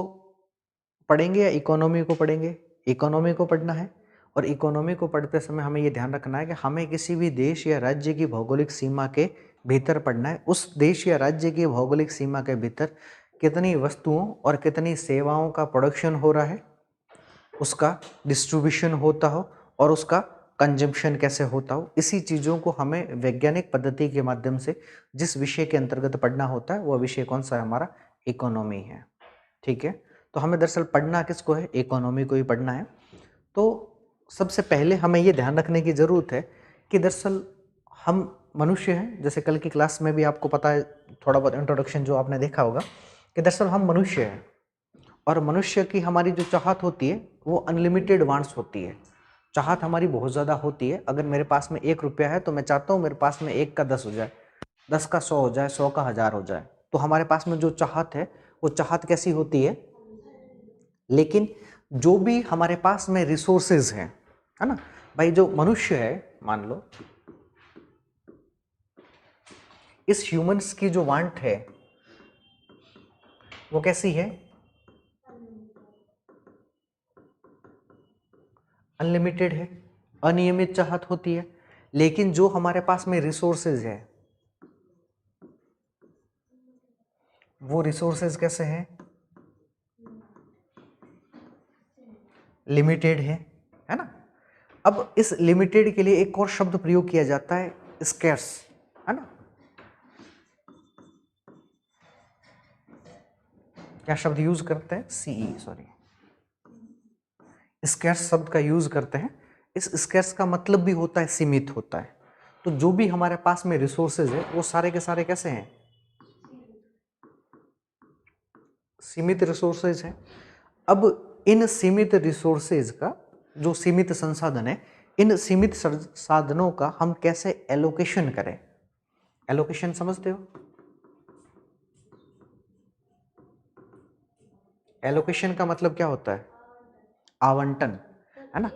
पढ़ेंगे या इकोनॉमी को पढ़ेंगे, इकोनॉमी को पढ़ना है। और इकोनॉमी को पढ़ते समय हमें ये ध्यान रखना है कि हमें किसी भी देश या राज्य की भौगोलिक सीमा के भीतर पढ़ना है। उस देश या राज्य की भौगोलिक सीमा के भीतर कितनी वस्तुओं और कितनी सेवाओं का प्रोडक्शन हो रहा है, उसका डिस्ट्रीब्यूशन होता हो और उसका कंजम्पशन कैसे होता हो, इसी चीज़ों को हमें वैज्ञानिक पद्धति के माध्यम से जिस विषय के अंतर्गत पढ़ना होता है वह विषय कौन सा है, हमारा इकोनॉमी है, ठीक है। तो हमें दरअसल पढ़ना किसको है, इकोनॉमी को ही पढ़ना है। तो सबसे पहले हमें ये ध्यान रखने की ज़रूरत है कि दरअसल हम मनुष्य हैं, जैसे कल की क्लास में भी आपको पता है, थोड़ा बहुत इंट्रोडक्शन जो आपने देखा होगा कि दरअसल हम मनुष्य हैं, और मनुष्य की हमारी जो चाहत होती है वो अनलिमिटेड वांट्स होती है। चाहत हमारी बहुत ज़्यादा होती है। अगर मेरे पास में 1 रुपया है तो मैं चाहता हूँ मेरे पास में 1 का 10 हो जाए, 10 का 100 हो जाए, 100 का 1000 हो जाए। तो हमारे पास में जो चाहत है वो चाहत कैसी होती है, लेकिन जो भी हमारे पास में रिसोर्सेज हैं, है ना भाई, जो मनुष्य है, मान लो इस ह्यूमंस की जो वांट है वो कैसी है, अनलिमिटेड है, अनियमित चाहत होती है। लेकिन जो हमारे पास में रिसोर्सेज है वो रिसोर्सेज कैसे हैं, लिमिटेड है ना। अब इस लिमिटेड के लिए एक और शब्द प्रयोग किया जाता है, स्कैर्स, है ना। क्या शब्द यूज करते हैं, स्कैर्स शब्द का यूज करते हैं। इस स्कैर्स का मतलब भी होता है सीमित होता है। तो जो भी हमारे पास में रिसोर्सेज है वो सारे के सारे कैसे हैं, सीमित रिसोर्सेज हैं। अब इन सीमित रिसोर्सेज का, जो सीमित संसाधन है, इन सीमित संसाधनों का हम कैसे एलोकेशन करें। एलोकेशन समझते हो, एलोकेशन का मतलब क्या होता है, आवंटन, है ना।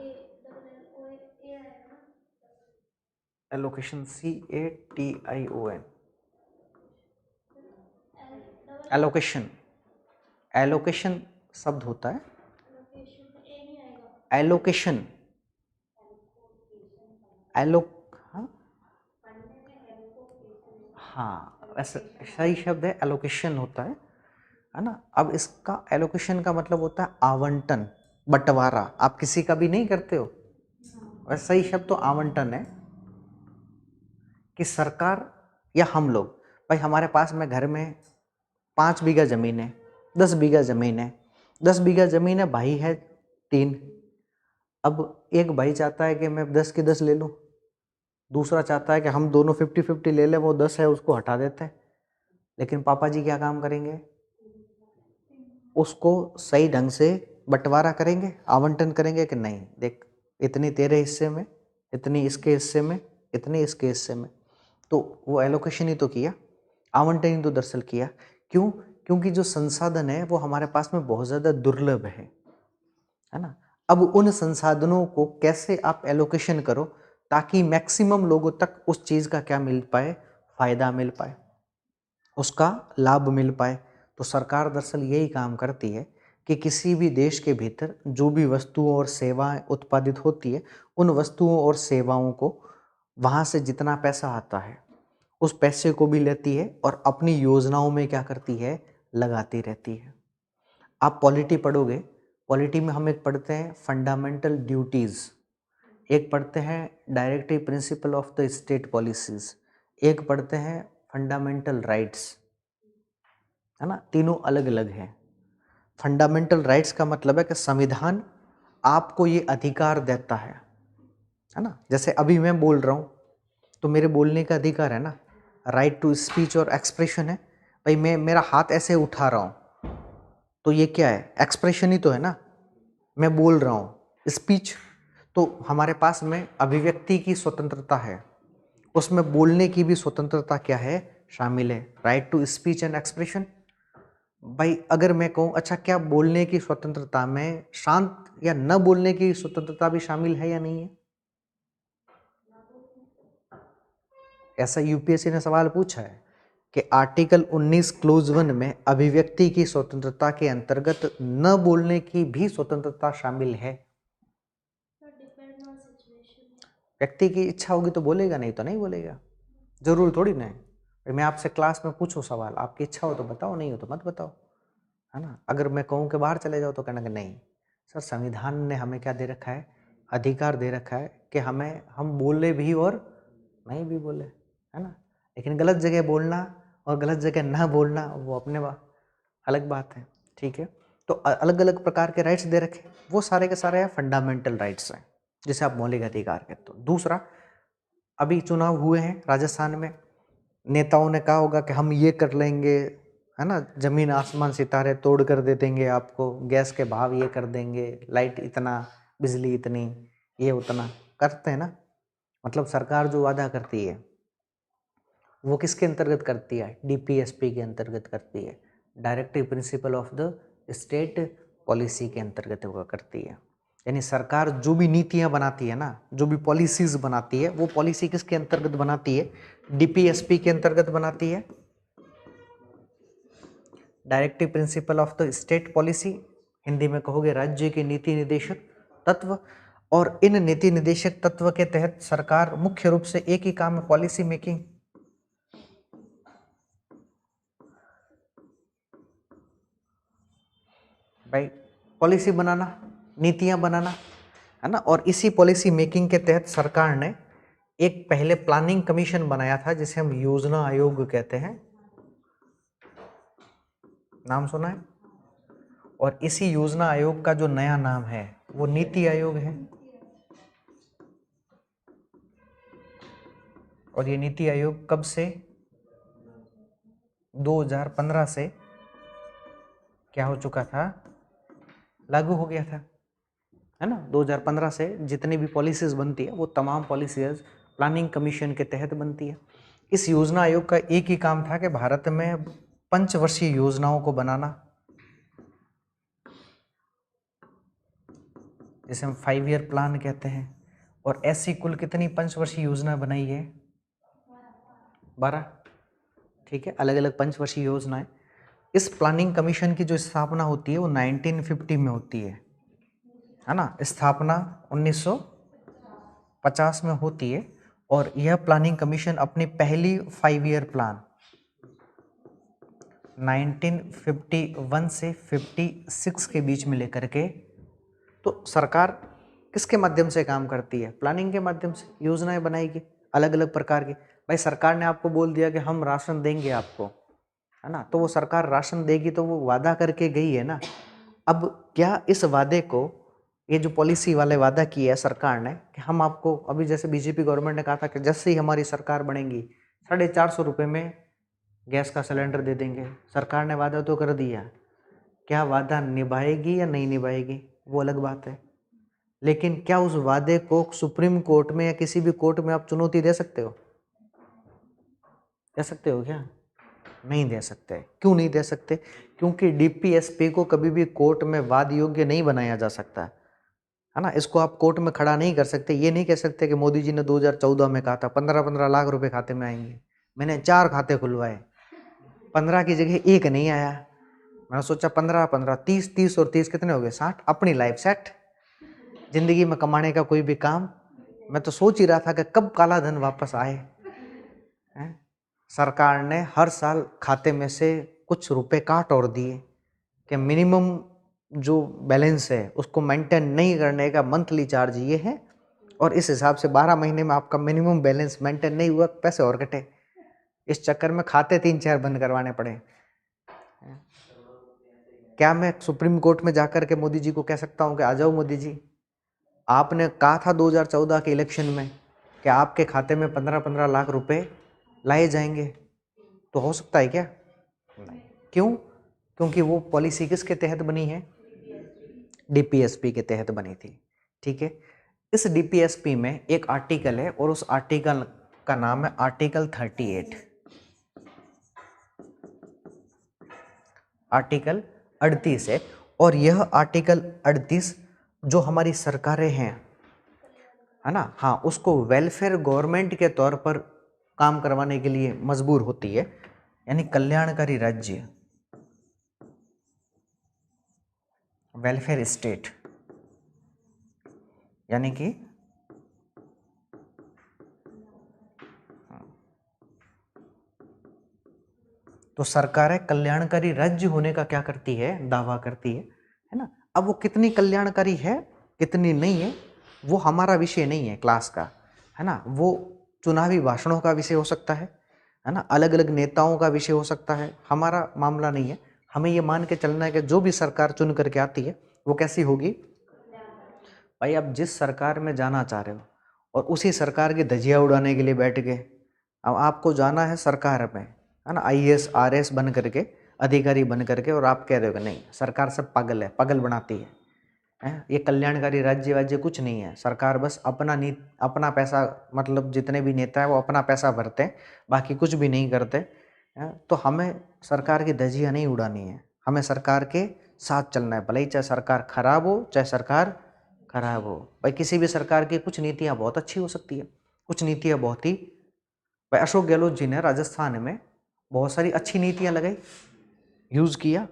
एलोकेशन CATION, एलोकेशन, एलोकेशन शब्द होता है, एलोकेशन, एलो, हाँ वैसे सही शब्द है, एलोकेशन होता है ना। अब इसका एलोकेशन का मतलब होता है आवंटन, बंटवारा। आप किसी का भी नहीं करते हो, वैसे सही शब्द तो आवंटन है कि सरकार या हम लोग, भाई हमारे पास में घर में 5 बीघा ज़मीन है, 10 बीघा ज़मीन है, 10 बीघा ज़मीन है, भाई है 3। अब एक भाई चाहता है कि मैं 10 की 10 ले लूँ, दूसरा चाहता है कि हम दोनों 50-50 ले लें, वो 10 है उसको हटा देते हैं। लेकिन पापा जी क्या काम करेंगे, उसको सही ढंग से बंटवारा करेंगे, आवंटन करेंगे कि नहीं, देख इतनी तेरे हिस्से में, इतनी इसके हिस्से में, इतनी इसके हिस्से में। तो वो एलोकेशन ही तो किया, आवंटन ही तो दरअसल किया। क्यों क्योंकि जो संसाधन है वो हमारे पास में बहुत ज़्यादा दुर्लभ है ना। अब उन संसाधनों को कैसे आप एलोकेशन करो ताकि मैक्सिमम लोगों तक उस चीज़ का क्या मिल पाए, फ़ायदा मिल पाए, उसका लाभ मिल पाए। तो सरकार दरअसल यही काम करती है कि किसी भी देश के भीतर जो भी वस्तुओं और सेवाएं उत्पादित होती है, उन वस्तुओं और सेवाओं को वहाँ से जितना पैसा आता है उस पैसे को भी लेती है और अपनी योजनाओं में क्या करती है, लगाती रहती है। आप पॉलिटी पढ़ोगे, पॉलिटी में हम एक पढ़ते हैं फंडामेंटल ड्यूटीज़, एक पढ़ते हैं directive principle of the state policies, एक पढ़ते हैं फंडामेंटल राइट्स, है ना। तीनों अलग अलग हैं। फंडामेंटल राइट्स का मतलब है कि संविधान आपको ये अधिकार देता है ना। जैसे अभी मैं बोल रहा हूँ तो मेरे बोलने का अधिकार है ना, राइट टू स्पीच और एक्सप्रेशन है। भाई मैं मेरा हाथ ऐसे उठा रहा हूँ तो ये क्या है, एक्सप्रेशन ही तो है ना। मैं बोल रहा हूँ, स्पीच, तो हमारे पास में अभिव्यक्ति की स्वतंत्रता है, उसमें बोलने की भी स्वतंत्रता क्या है, शामिल है, right to speech and expression. भाई अगर मैं कहूँ अच्छा क्या बोलने की स्वतंत्रता में शांत या न बोलने की स्वतंत्रता भी शामिल है या नहीं है? ऐसा यूपीएससी ने सवाल पूछा है कि आर्टिकल 19 क्लोज 1 में अभिव्यक्ति की स्वतंत्रता के अंतर्गत न बोलने की भी स्वतंत्रता शामिल है। व्यक्ति की इच्छा होगी तो बोलेगा, नहीं तो नहीं बोलेगा, जरूर थोड़ी ना है। मैं आपसे क्लास में पूछूं सवाल, आपकी इच्छा हो तो बताओ, नहीं हो तो मत बताओ, है ना। अगर मैं कहूँ कि बाहर चले जाओ तो कहना कि नहीं सर, संविधान ने हमें क्या दे रखा है, अधिकार दे रखा है कि हम बोले भी और नहीं भी बोले, है ना। लेकिन गलत जगह बोलना और गलत जगह ना बोलना वो अपने अलग बात है, ठीक है। तो अलग अलग प्रकार के राइट्स दे रखे, वो सारे के सारे फंडामेंटल राइट्स हैं जिसे आप मौलिक अधिकार कहते हो। दूसरा, अभी चुनाव हुए हैं राजस्थान में, नेताओं ने कहा होगा कि हम ये कर लेंगे, है ना, जमीन आसमान सितारे तोड़ कर दे देंगे आपको, गैस के भाव ये कर देंगे, लाइट इतना, बिजली इतनी, ये उतना करते हैं ना। मतलब सरकार जो वादा करती है वो किसके अंतर्गत करती है, डीपीएसपी के अंतर्गत करती है, directive principle of the state policy के अंतर्गत वो करती है। यानी सरकार जो भी नीतियां बनाती है ना, जो भी पॉलिसीज बनाती है, वो पॉलिसी किसके अंतर्गत बनाती है, डीपीएसपी के अंतर्गत बनाती है, directive principle of the state policy, Hindi में कहोगे राज्य के नीति निदेशक तत्व। और इन नीति निदेशक तत्व के तहत सरकार मुख्य रूप से एक ही काम है, पॉलिसी मेकिंग। भाई पॉलिसी बनाना, नीतियां बनाना, है ना। और इसी पॉलिसी मेकिंग के तहत सरकार ने एक पहले प्लानिंग कमीशन बनाया था जिसे हम योजना आयोग कहते हैं, नाम सुना है। और इसी योजना आयोग का जो नया नाम है वो नीति आयोग है। और ये नीति आयोग कब से, 2015 से क्या हो चुका था, लागू हो गया था, है ना। 2015 से जितनी भी पॉलिसीज बनती है वो तमाम पॉलिसीज प्लानिंग कमीशन के तहत बनती है। इस योजना आयोग का एक ही काम था कि भारत में पंचवर्षीय योजनाओं को बनाना, जिसे हम 5 ईयर प्लान कहते हैं। और ऐसी कुल कितनी पंचवर्षीय योजना बनाई है, 12, ठीक है, अलग अलग पंचवर्षीय योजनाएं। इस प्लानिंग कमीशन की जो स्थापना होती है वो 1950 में होती है ना। स्थापना 1950 में होती है। और यह प्लानिंग कमीशन अपनी पहली 5 ईयर प्लान 1951 से 56 के बीच में लेकर के, तो सरकार किसके माध्यम से काम करती है, प्लानिंग के माध्यम से योजनाएं बनाएगी अलग अलग प्रकार की। भाई सरकार ने आपको बोल दिया कि हम राशन देंगे आपको, है ना, तो वो सरकार राशन देगी तो वो वादा करके गई है ना। अब क्या इस वादे को, ये जो पॉलिसी वाले वादा किया है सरकार ने कि हम आपको, अभी जैसे बीजेपी गवर्नमेंट ने कहा था कि जैसे ही हमारी सरकार बनेगी 450 रुपये में गैस का सिलेंडर दे देंगे, सरकार ने वादा तो कर दिया, क्या वादा निभाएगी या नहीं निभाएगी वो अलग बात है। लेकिन क्या उस वादे को सुप्रीम कोर्ट में या किसी भी कोर्ट में आप चुनौती दे सकते हो, दे सकते हो क्या, नहीं दे सकते। क्यों नहीं दे सकते? क्योंकि डीपीएसपी को कभी भी कोर्ट में वाद योग्य नहीं बनाया जा सकता, है ना। इसको आप कोर्ट में खड़ा नहीं कर सकते। ये नहीं कह सकते कि मोदी जी ने 2014 में कहा था 15-15 लाख रुपए खाते में आएंगे, मैंने 4 खाते खुलवाए, 15 की जगह 1 नहीं आया। मैंने सोचा 15-15, 30-30 और 30 कितने हो गए? 60। अपनी लाइफ सेट, जिंदगी में कमाने का कोई भी काम। मैं तो सोच ही रहा था कि कब काला धन वापस आए। हैं? सरकार ने हर साल खाते में से कुछ रुपए काट और दिए कि मिनिमम जो बैलेंस है उसको मेंटेन नहीं करने का मंथली चार्ज ये है, और इस हिसाब से 12 महीने में आपका मिनिमम बैलेंस मेंटेन नहीं हुआ, पैसे और कटे। इस चक्कर में खाते 3-4 बंद करवाने पड़े। क्या मैं सुप्रीम कोर्ट में जाकर के मोदी जी को कह सकता हूं कि आ जाओ मोदी जी, आपने कहा था 2014 के इलेक्शन में कि आपके खाते में 15-15 लाख रुपए लाए जाएंगे, तो हो सकता है क्या? नहीं। क्यों? क्योंकि वो पॉलिसी किसके तहत बनी है? डीपीएसपी के तहत बनी थी। ठीक है। इस डीपीएसपी में एक आर्टिकल है और उस आर्टिकल का नाम है आर्टिकल 38। आर्टिकल 38 है, और यह आर्टिकल 38 जो हमारी सरकारें हैं, है ना, हाँ, उसको वेलफेयर गवर्नमेंट के तौर पर काम करवाने के लिए मजबूर होती है, यानी कल्याणकारी राज्य, वेलफेयर स्टेट, यानी कि तो सरकारें कल्याणकारी राज्य होने का क्या करती है? दावा करती है ना। अब वो कितनी कल्याणकारी है, कितनी नहीं है, वो हमारा विषय नहीं है क्लास का, है ना। वो चुनावी भाषणों का विषय हो सकता है ना, अलग अलग नेताओं का विषय हो सकता है, हमारा मामला नहीं है। हमें ये मान के चलना है कि जो भी सरकार चुन करके आती है वो कैसी होगी। भाई आप जिस सरकार में जाना चाह रहे हो और उसी सरकार की धजिया उड़ाने के लिए बैठ गए, अब आपको जाना है सरकार में, है ना, आईएएस आरएस बन करके, अधिकारी बन करके, और आप कह रहे हो कि नहीं सरकार सब पागल है, पागल बनाती है, ये कल्याणकारी राज्य वाज्य कुछ नहीं है, सरकार बस अपना पैसा, मतलब जितने भी नेता है वो अपना पैसा भरते हैं, बाकी कुछ भी नहीं करते हैं। तो हमें सरकार की धजिया नहीं उड़ानी है, हमें सरकार के साथ चलना है, भले ही चाहे सरकार खराब हो चाहे सरकार खराब हो। भाई किसी भी सरकार की कुछ नीतियाँ बहुत अच्छी हो सकती है, कुछ नीतियाँ बहुत ही, भाई अशोक गहलोत जी ने राजस्थान में बहुत सारी अच्छी नीतियाँ लगाई, यूज़ किया,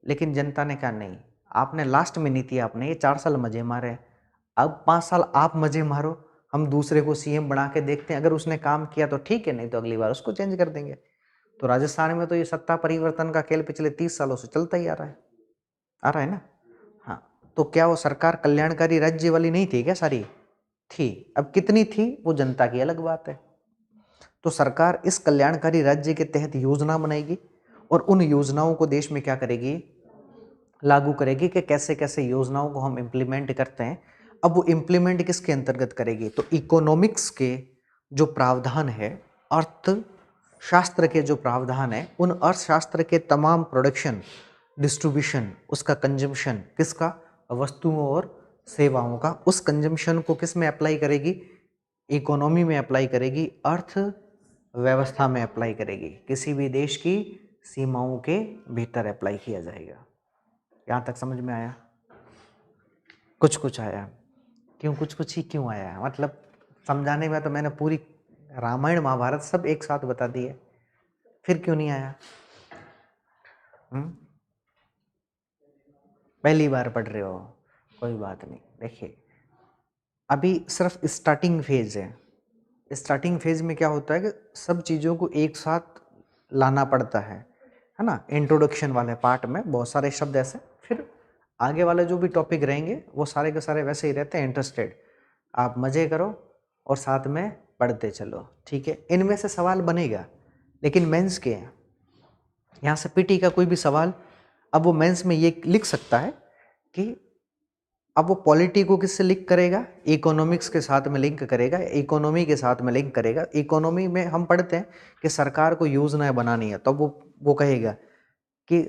लेकिन जनता ने कहा नहीं। आपने लास्ट में नीति, आपने ये 4 साल मजे मारे, अब 5 साल आप मजे मारो, हम दूसरे को सीएम बना के देखते हैं, अगर उसने काम किया तो ठीक है, नहीं तो अगली बार उसको चेंज कर देंगे। तो राजस्थान में तो ये सत्ता परिवर्तन का खेल पिछले 30 सालों से चलता ही आ रहा है ना। हाँ, तो क्या वो सरकार कल्याणकारी राज्य वाली नहीं थी क्या? सारी थी। अब कितनी थी वो जनता की अलग बात है। तो सरकार इस कल्याणकारी राज्य के तहत योजना बनाएगी और उन योजनाओं को देश में क्या करेगी? लागू करेगी कि कैसे कैसे योजनाओं को हम इम्प्लीमेंट करते हैं। अब वो इम्प्लीमेंट किसके अंतर्गत करेगी? तो इकोनॉमिक्स के जो प्रावधान है, अर्थशास्त्र के जो प्रावधान है, उन अर्थशास्त्र के तमाम प्रोडक्शन, डिस्ट्रीब्यूशन, उसका कंजम्पशन, किसका? वस्तुओं और सेवाओं का, उस कंजम्पशन को किस में अप्लाई करेगी? इकोनॉमी में अप्लाई करेगी, अर्थव्यवस्था में अप्लाई करेगी, किसी भी देश की सीमाओं के भीतर अप्लाई किया जाएगा। यहाँ तक समझ में आया? कुछ कुछ आया। क्यों कुछ कुछ ही क्यों आया? मतलब समझाने में तो मैंने पूरी रामायण महाभारत सब एक साथ बता दी है, फिर क्यों नहीं आया? पहली बार पढ़ रहे हो, कोई बात नहीं। देखिए अभी सिर्फ स्टार्टिंग फेज है। स्टार्टिंग फेज में क्या होता है कि सब चीज़ों को एक साथ लाना पड़ता है ना। इंट्रोडक्शन वाले पार्ट में बहुत सारे शब्द ऐसे, फिर आगे वाले जो भी टॉपिक रहेंगे वो सारे के सारे वैसे ही रहते हैं, इंटरेस्टेड। आप मज़े करो और साथ में पढ़ते चलो, ठीक है। इनमें से सवाल बनेगा, लेकिन मेंस के हैं, यहाँ से पीटी का कोई भी सवाल, अब वो मेंस में ये लिख सकता है कि अब वो पॉलिटी को किससे लिंक करेगा? इकोनॉमिक्स के साथ में लिंक करेगा, इकोनॉमी के साथ में लिंक करेगा। इकोनॉमी में हम पढ़ते हैं कि सरकार को योजनाएं बनानी है, तो वो कहेगा कि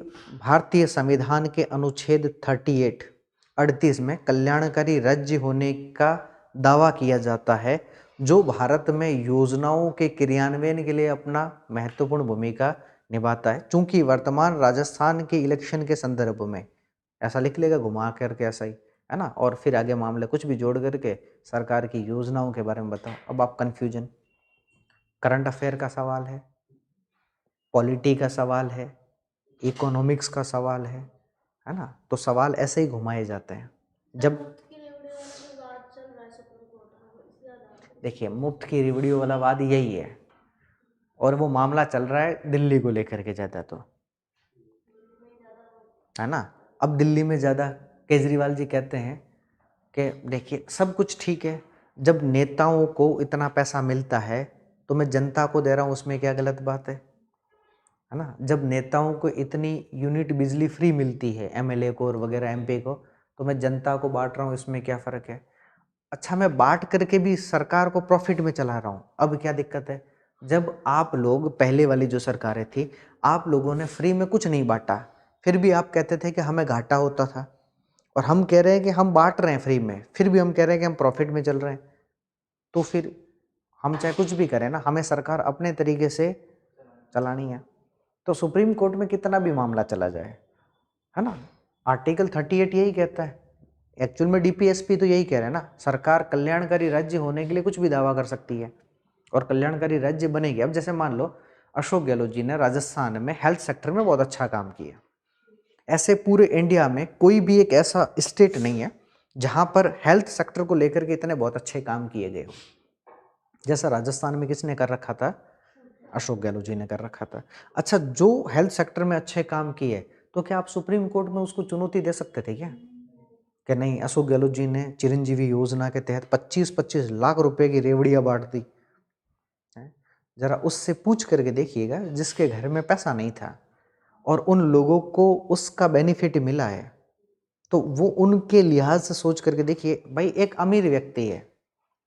भारतीय संविधान के अनुच्छेद 38 में कल्याणकारी राज्य होने का दावा किया जाता है, जो भारत में योजनाओं के क्रियान्वयन के लिए अपना महत्वपूर्ण भूमिका निभाता है। चूंकि वर्तमान राजस्थान के इलेक्शन के संदर्भ में, ऐसा लिख लेगा घुमा करके ऐसा ही, है ना, और फिर आगे मामले कुछ भी जोड़ करके सरकार की योजनाओं के बारे में बताओ। अब आप कंफ्यूजन, करंट अफेयर का सवाल है, पॉलिटी का सवाल है, इकोनॉमिक्स का सवाल है ना, तो सवाल ऐसे ही घुमाए जाते हैं। जब देखिए मुफ्त की रेवड़ियों वाला वाद यही है, और वो मामला चल रहा है दिल्ली को लेकर के ज़्यादा, तो है ना। अब दिल्ली में ज़्यादा केजरीवाल जी कहते हैं कि देखिए सब कुछ ठीक है, जब नेताओं को इतना पैसा मिलता है तो मैं जनता को दे रहा हूँ, उसमें क्या गलत बात है ना। जब नेताओं को इतनी यूनिट बिजली फ्री मिलती है, एमएलए को और वगैरह एमपी को, तो मैं जनता को बांट रहा हूँ, इसमें क्या फ़र्क है। अच्छा, मैं बांट करके भी सरकार को प्रॉफिट में चला रहा हूँ, अब क्या दिक्कत है। जब आप लोग, पहले वाली जो सरकारें थी, आप लोगों ने फ्री में कुछ नहीं बांटा, फिर भी आप कहते थे कि हमें घाटा होता था, और हम कह रहे हैं कि हम बांट रहे हैं फ्री में, फिर भी हम कह रहे हैं कि हम प्रॉफिट में चल रहे हैं। तो फिर हम चाहे कुछ भी करें ना, हमें सरकार अपने तरीके से चलानी है। तो सुप्रीम कोर्ट में कितना भी मामला चला जाए, है ना, आर्टिकल 38 यही कहता है। एक्चुअल में डीपीएसपी तो यही कह रहे हैं ना, सरकार कल्याणकारी राज्य होने के लिए कुछ भी दावा कर सकती है और कल्याणकारी राज्य बनेगी। अब जैसे मान लो अशोक गहलोत जी ने राजस्थान में हेल्थ सेक्टर में बहुत अच्छा काम किया, ऐसे पूरे इंडिया में कोई भी एक ऐसा स्टेट नहीं है जहां पर हेल्थ सेक्टर को लेकर के इतने बहुत अच्छे काम किए गए हो जैसा राजस्थान में किसने कर रखा था, अशोक गहलोत जी ने कर रखा था। अच्छा, जो हेल्थ सेक्टर में अच्छे काम किए, तो क्या आप सुप्रीम कोर्ट में उसको चुनौती दे सकते थे क्या, कि नहीं अशोक गहलोत जी ने चिरंजीवी योजना के तहत 25-25 लाख रुपए की रेवड़ियां बांट दी। जरा उससे पूछ करके देखिएगा जिसके घर में पैसा नहीं था और उन लोगों को उसका बेनिफिट मिला है, तो वो उनके लिहाज से सोच करके देखिए। भाई एक अमीर व्यक्ति है,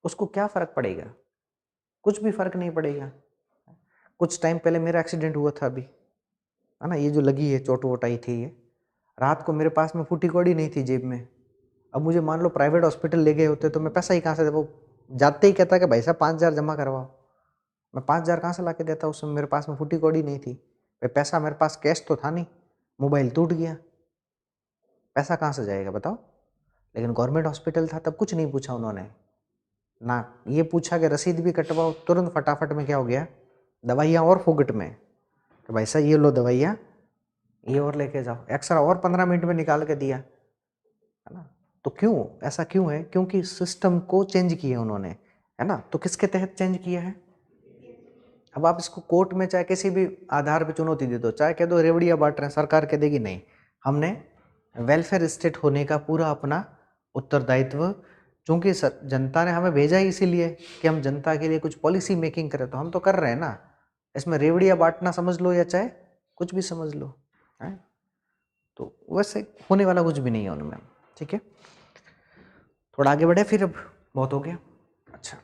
उसको क्या फर्क पड़ेगा, कुछ भी फर्क नहीं पड़ेगा। कुछ टाइम पहले मेरा एक्सीडेंट हुआ था अभी, है ना, ये जो लगी है चोट वोट आई थी, ये रात को मेरे पास में फूटी कौड़ी नहीं थी जेब में। अब मुझे मान लो प्राइवेट हॉस्पिटल ले गए होते तो मैं पैसा ही कहाँ से, वो जाते ही कहता कि भाई साहब 5,000 जमा करवाओ, मैं 5,000 कहाँ से ला के देता, उस समय मेरे पास में फूटी कौड़ी नहीं थी। भाई पैसा मेरे पास कैश तो था नहीं, मोबाइल टूट गया, पैसा कहाँ से जाएगा बताओ। लेकिन गवर्नमेंट हॉस्पिटल था, तब कुछ नहीं पूछा उन्होंने ना, ये पूछा कि रसीद भी कटवाओ, तुरंत फटाफट में क्या हो गया, दवाइयाँ और फुगट में, कि भाई साहब ये लो दवाइयाँ, ये और लेके जाओ, एक्सरा और 15 मिनट में निकाल के दिया, है ना। तो क्यों ऐसा क्यों है, क्योंकि सिस्टम को चेंज किया उन्होंने, है ना। तो किसके तहत चेंज किया है। अब आप इसको कोर्ट में चाहे किसी भी आधार पे चुनौती दे दो, चाहे कह दो रेवड़ियाँ बांट रहे हैं, सरकार कह देगी नहीं, हमने वेलफेयर स्टेट होने का पूरा अपना उत्तरदायित्व, चूंकि जनता ने हमें भेजा ही इसीलिए कि हम जनता के लिए कुछ पॉलिसी मेकिंग करें, तो हम तो कर रहे हैं ना। इसमें रेवड़ियाँ बांटना समझ लो या चाहे कुछ भी समझ लो, है। तो वैसे होने वाला कुछ भी नहीं है उनमें, ठीक है। थोड़ा आगे बढ़े फिर, अब बहुत हो गया। अच्छा,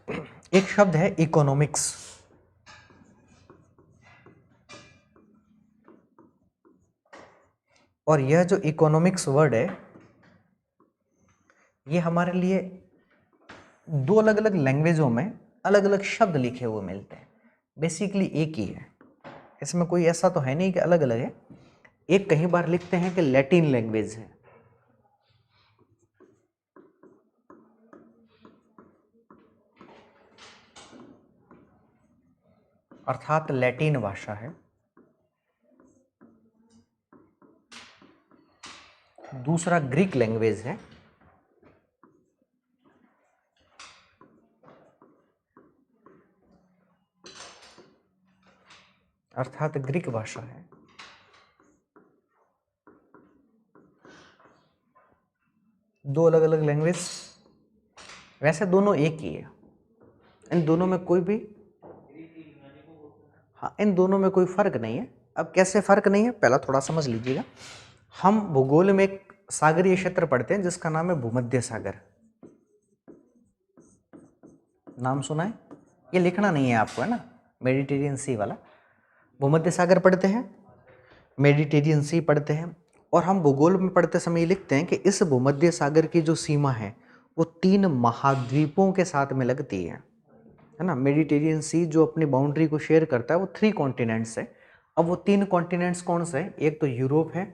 एक शब्द है इकोनॉमिक्स, और यह जो इकोनॉमिक्स वर्ड है, ये हमारे लिए दो अलग अलग लैंग्वेजों में अलग अलग शब्द लिखे हुए मिलते हैं, बेसिकली एक ही है, इसमें कोई ऐसा तो है नहीं कि अलग अलग है। एक कई बार लिखते हैं कि लैटिन लैंग्वेज है, अर्थात लैटिन भाषा है। दूसरा ग्रीक लैंग्वेज है, अर्थात ग्रीक भाषा है। दो अलग अलग लैंग्वेज, वैसे दोनों एक ही है, इन दोनों में कोई भी, हाँ, इन दोनों में कोई फर्क नहीं है। अब कैसे फर्क नहीं है, पहला थोड़ा समझ लीजिएगा। हम भूगोल में एक सागरीय क्षेत्र पढ़ते हैं जिसका नाम है भूमध्य सागर, नाम सुना है, ये लिखना नहीं है आपको, है ना, मेडिटेरियन सी वाला। भूमध्य सागर पढ़ते हैं, मेडिटेरियन सी पढ़ते हैं, और हम भूगोल में पढ़ते समय ये लिखते हैं कि इस भूमध्य सागर की जो सीमा है वो 3 महाद्वीपों के साथ में लगती है ना। मेडिटेरियन सी जो अपनी बाउंड्री को शेयर करता है वो 3 कॉन्टिनेंट्स है, अब वो 3 कॉन्टिनेंट्स कौन से हैं? एक तो यूरोप है,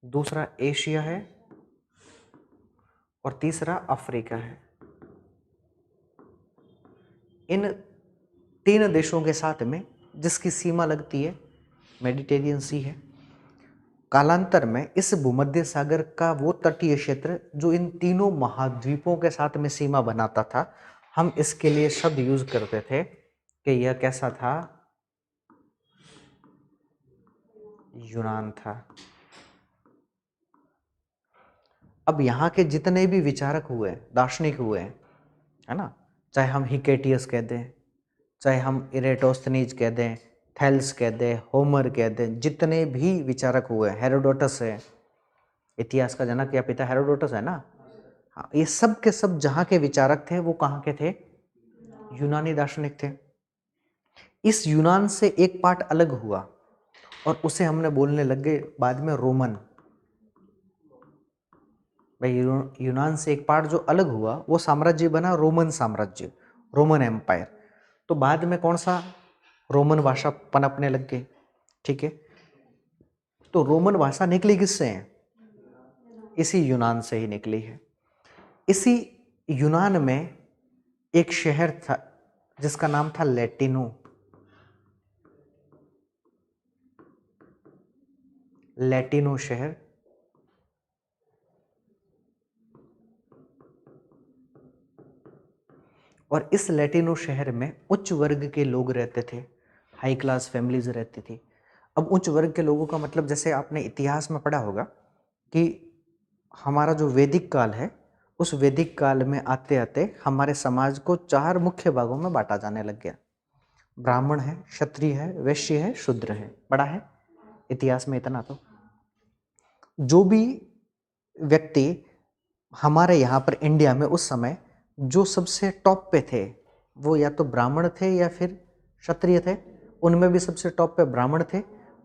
दूसरा एशिया है और तीसरा अफ्रीका है। इन 3 देशों के साथ में जिसकी सीमा लगती है मेडिटेरियन सी है। कालांतर में इस भूमध्य सागर का वो तटीय क्षेत्र जो इन तीनों महाद्वीपों के साथ में सीमा बनाता था, हम इसके लिए शब्द यूज करते थे कि यह कैसा था? यूनान था। अब यहाँ के जितने भी विचारक हुए, दार्शनिक हुए, है ना, चाहे हम हिकेटियस कह दें, चाहे हम इरेटोस्थनीज कह दें, थेल्स कह दें, होमर कह दें, जितने भी विचारक हुए, हेरोडोटस है, इतिहास का जनक या पिता हेरोडोटस है ना, हाँ, ये सब के सब जहाँ के विचारक थे वो कहाँ के थे? यूनानी दार्शनिक थे। इस यूनान से एक पार्ट अलग हुआ और उसे हमने बोलने लग गए बाद में रोमन। भाई यूनान से एक पार्ट जो अलग हुआ वो साम्राज्य बना रोमन साम्राज्य, रोमन एम्पायर। तो बाद में कौन सा? रोमन भाषा पनपने लग गई। ठीक है, तो रोमन भाषा निकली किससे है? इसी यूनान से ही निकली है। इसी यूनान में एक शहर था जिसका नाम था लैटिनो। लैटिनो शहर, और इस लैटिनो शहर में उच्च वर्ग के लोग रहते थे, हाई क्लास फैमिलीज रहती थी। अब उच्च वर्ग के लोगों का मतलब, जैसे आपने इतिहास में पढ़ा होगा कि हमारा जो वैदिक काल है, उस वैदिक काल में आते आते हमारे समाज को 4 मुख्य भागों में बांटा जाने लग गया। ब्राह्मण है, क्षत्रिय है, वैश्य है, शूद्र है। पढ़ा है इतिहास में इतना। तो जो भी व्यक्ति हमारे यहाँ पर इंडिया में उस समय जो सबसे टॉप पे थे, वो या तो ब्राह्मण थे या फिर क्षत्रिय थे। उनमें भी सबसे टॉप पे ब्राह्मण थे,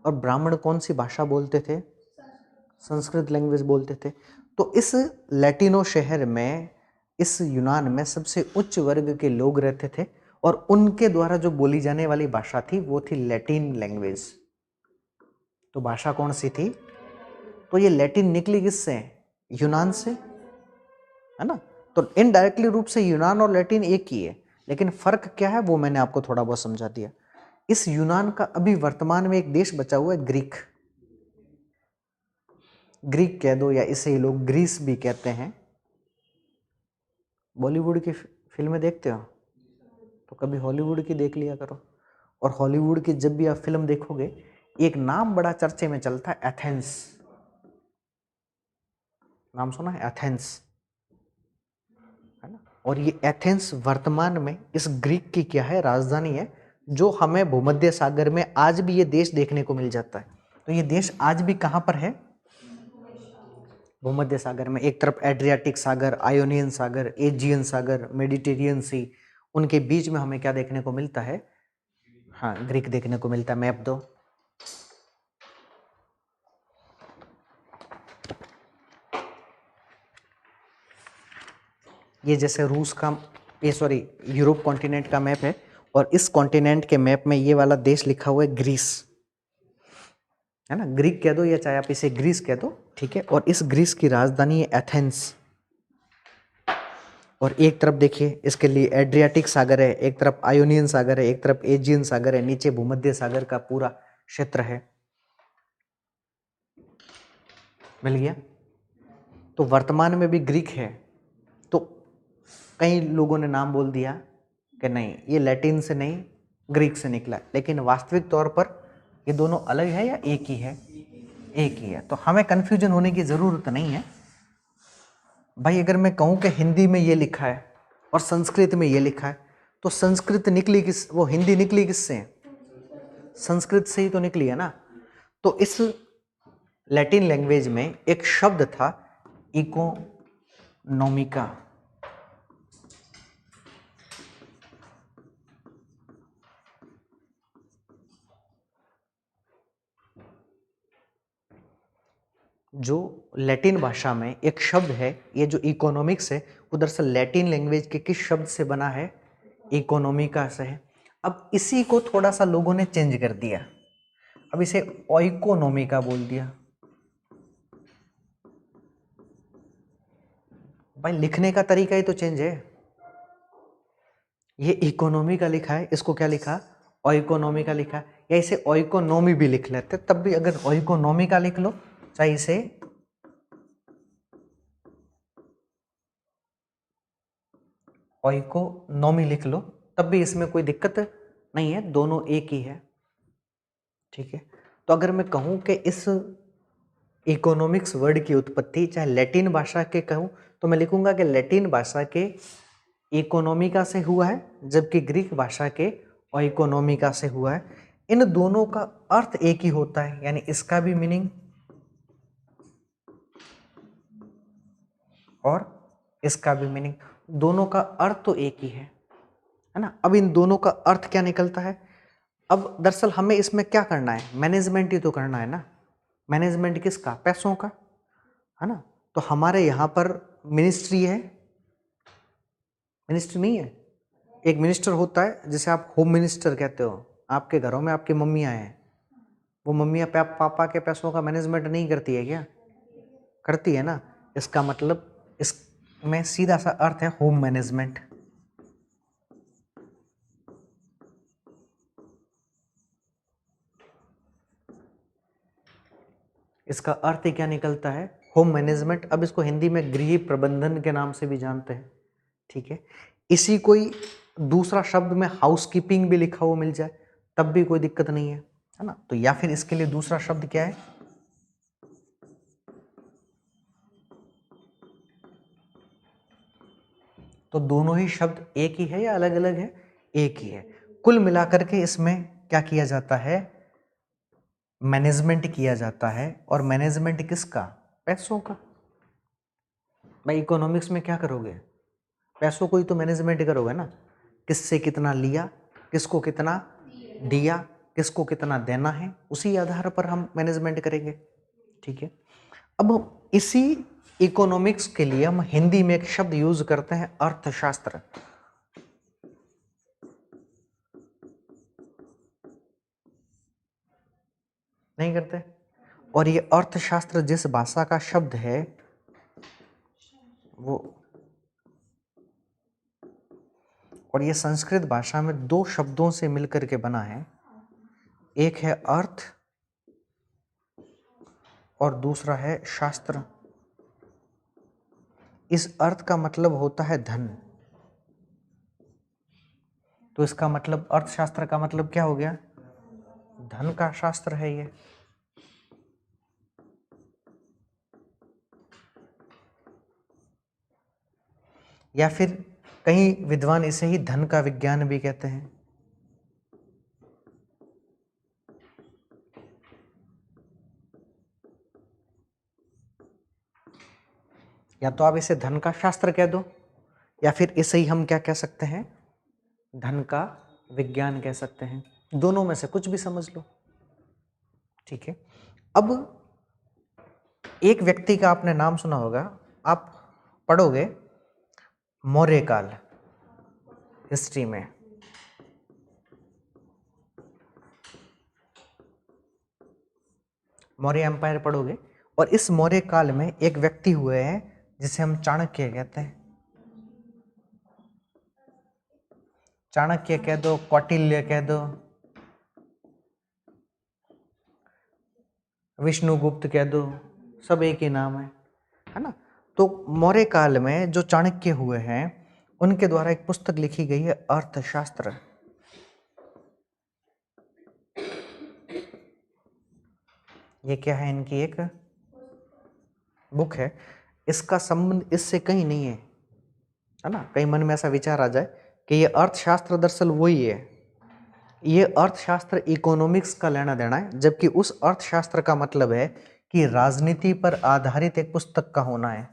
और ब्राह्मण कौन सी भाषा बोलते थे? संस्कृत लैंग्वेज बोलते थे। तो इस लैटिनो शहर में, इस यूनान में सबसे उच्च वर्ग के लोग रहते थे, और उनके द्वारा जो बोली जाने वाली भाषा थी वो थी लैटिन लैंग्वेज। तो भाषा कौन सी थी? तो ये लैटिन निकली किससे? यूनान से, है ना। तो इनडायरेक्टली रूप से यूनान और लैटिन एक ही है, लेकिन फर्क क्या है वो मैंने आपको थोड़ा बहुत समझा दिया। इस यूनान का अभी वर्तमान में एक देश बचा हुआ है, ग्रीक। ग्रीक कह दो या इसे ही लोग ग्रीस भी कहते हैं। बॉलीवुड की फिल्में देखते हो तो कभी हॉलीवुड की देख लिया करो। और हॉलीवुड की जब भी आप फिल्म देखोगे, एक नाम बड़ा चर्चे में चलता है, एथेंस। नाम सुना है? एथेंस, है ना। और ये एथेंस वर्तमान में इस ग्रीक की क्या है? राजधानी है, जो हमें भूमध्य सागर में आज भी ये देश देखने को मिल जाता है। तो ये देश आज भी कहाँ पर है? भूमध्य सागर में। एक तरफ एड्रियाटिक सागर, आयोनियन सागर, एजियन सागर, मेडिटेरियन सी, उनके बीच में हमें क्या देखने को मिलता है? हाँ, ग्रीक देखने को मिलता है। मैप दो। ये जैसे रूस का, ये सॉरी यूरोप कॉन्टिनेंट का मैप है, और इस कॉन्टिनेंट के मैप में ये वाला देश लिखा हुआ है ग्रीस, है ना। ग्रीक कह दो या चाहे आप इसे ग्रीस कह दो, ठीक है। और इस ग्रीस की राजधानी है एथेंस। और एक तरफ देखिए इसके लिए एड्रियाटिक सागर है, एक तरफ आयोनियन सागर है, एक तरफ एजियन सागर है, नीचे भूमध्य सागर का पूरा क्षेत्र है। मिल गया। तो वर्तमान में भी ग्रीक है। तो कई लोगों ने नाम बोल दिया कि नहीं, ये लैटिन से नहीं, ग्रीक से निकला, लेकिन वास्तविक तौर पर ये दोनों अलग है या एक ही है? एक ही है। तो हमें कंफ्यूजन होने की जरूरत नहीं है भाई। अगर मैं कहूँ कि हिंदी में ये लिखा है और संस्कृत में ये लिखा है, तो संस्कृत निकली किस, वो हिंदी निकली किससे? संस्कृत से ही तो निकली है ना। तो इस लैटिन लैंग्वेज में एक शब्द था इकोनॉमिका। जो लैटिन भाषा में एक शब्द है, ये जो इकोनॉमिक्स है, उधर से लैटिन लैंग्वेज के किस शब्द से बना है? इकोनॉमिका से है। अब इसी को थोड़ा सा लोगों ने चेंज कर दिया, अब इसे ओइकोनॉमिका बोल दिया। भाई लिखने का तरीका ही तो चेंज है। ये इकोनॉमी का लिखा है, इसको क्या लिखा, ओइकोनॉमी का लिखा है, या इसे ओइकोनॉमी भी लिख लेते, तब भी अगर ओइकोनॉमी का लिख लो चाहे इसे ओइकोनॉमी लिख लो, तब भी इसमें कोई दिक्कत नहीं है, दोनों एक ही है। ठीक है, तो अगर मैं कहूं कि इस इकोनॉमिक्स वर्ड की उत्पत्ति चाहे लैटिन भाषा के कहूं तो मैं लिखूंगा कि लैटिन भाषा के इकोनॉमिका से हुआ है, जबकि ग्रीक भाषा के ओइकोनॉमिका से हुआ है। इन दोनों का अर्थ एक ही होता है, यानी इसका भी मीनिंग और इसका भी मीनिंग, दोनों का अर्थ तो एक ही है ना। अब इन दोनों का अर्थ क्या निकलता है, अब दरअसल हमें इसमें क्या करना है, मैनेजमेंट ही तो करना है ना। मैनेजमेंट किसका, पैसों का, है ना। तो हमारे यहाँ पर मिनिस्ट्री है, मिनिस्ट्री नहीं है, एक मिनिस्टर होता है जिसे आप होम मिनिस्टर कहते हो। आपके घरों में आपकी मम्मियाँ हैं, वो मम्मियाँ पापा के पैसों का मैनेजमेंट नहीं करती है क्या, करती है ना। इसका मतलब इसमें सीधा सा अर्थ है होम मैनेजमेंट। इसका अर्थ ही क्या निकलता है, होम मैनेजमेंट। अब इसको हिंदी में गृह प्रबंधन के नाम से भी जानते हैं। ठीक है, इसी कोई दूसरा शब्द में हाउसकीपिंग भी लिखा हुआ मिल जाए तब भी कोई दिक्कत नहीं है ना। तो या फिर इसके लिए दूसरा शब्द क्या है, तो दोनों ही शब्द एक ही है या अलग अलग है, एक ही है। कुल मिलाकर के इसमें क्या किया जाता है, मैनेजमेंट किया जाता है। और मैनेजमेंट किसका, पैसों का। भाई इकोनॉमिक्स में क्या करोगे, पैसों को ही तो मैनेजमेंट करोगे ना। किससे कितना लिया, किसको कितना दिया, किसको कितना देना है, उसी आधार पर हम मैनेजमेंट करेंगे। ठीक है, अब इसी इकोनॉमिक्स के लिए हम हिंदी में एक शब्द यूज करते हैं, अर्थशास्त्र। नहीं करते। और ये अर्थशास्त्र जिस भाषा का शब्द है वो, और ये संस्कृत भाषा में दो शब्दों से मिलकर के बना है, एक है अर्थ और दूसरा है शास्त्र। इस अर्थ का मतलब होता है धन, तो इसका मतलब अर्थशास्त्र का मतलब क्या हो गया, धन का शास्त्र है ये। या फिर कई विद्वान इसे ही धन का विज्ञान भी कहते हैं। या तो आप इसे धन का शास्त्र कह दो, या फिर इसे ही हम क्या कह सकते हैं, धन का विज्ञान कह सकते हैं। दोनों में से कुछ भी समझ लो। ठीक है, अब एक व्यक्ति का आपने नाम सुना होगा, आप पढ़ोगे मौर्य काल हिस्ट्री में। मौर्य एम्पायर पढ़ोगे, और इस मौर्य काल में एक व्यक्ति हुए हैं जिसे हम चाणक्य कहते हैं। चाणक्य कह दो, कौटिल्य कह दो, विष्णुगुप्त कह दो, सब एक ही नाम है ना। तो मौर्य काल में जो चाणक्य हुए हैं उनके द्वारा एक पुस्तक लिखी गई है, अर्थशास्त्र। ये क्या है, इनकी एक बुक है। इसका संबंध इससे कहीं नहीं है ना। कई मन में ऐसा विचार आ जाए कि ये अर्थशास्त्र दरअसल वही है, ये अर्थशास्त्र इकोनॉमिक्स का लेना देना है, जबकि उस अर्थशास्त्र का मतलब है कि राजनीति पर आधारित एक पुस्तक का होना है।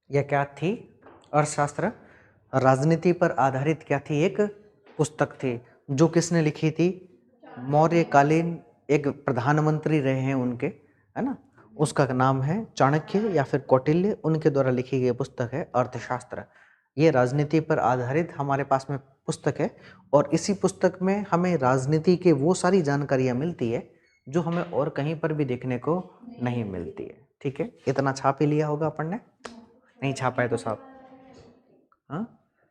यह क्या थी, अर्थशास्त्र राजनीति पर आधारित क्या थी, एक पुस्तक थी। जो किसने लिखी थी? मौर्यकालीन एक प्रधानमंत्री रहे हैं उनके, है ना, उसका नाम है चाणक्य या फिर कौटिल्य, उनके द्वारा लिखी गई पुस्तक है अर्थशास्त्र। ये राजनीति पर आधारित हमारे पास में पुस्तक है और इसी पुस्तक में हमें राजनीति के वो सारी जानकारियाँ मिलती है जो हमें और कहीं पर भी देखने को नहीं मिलती है। ठीक है, इतना छाप ही लिया होगा अपन ने, नहीं छापा है तो साहब, हाँ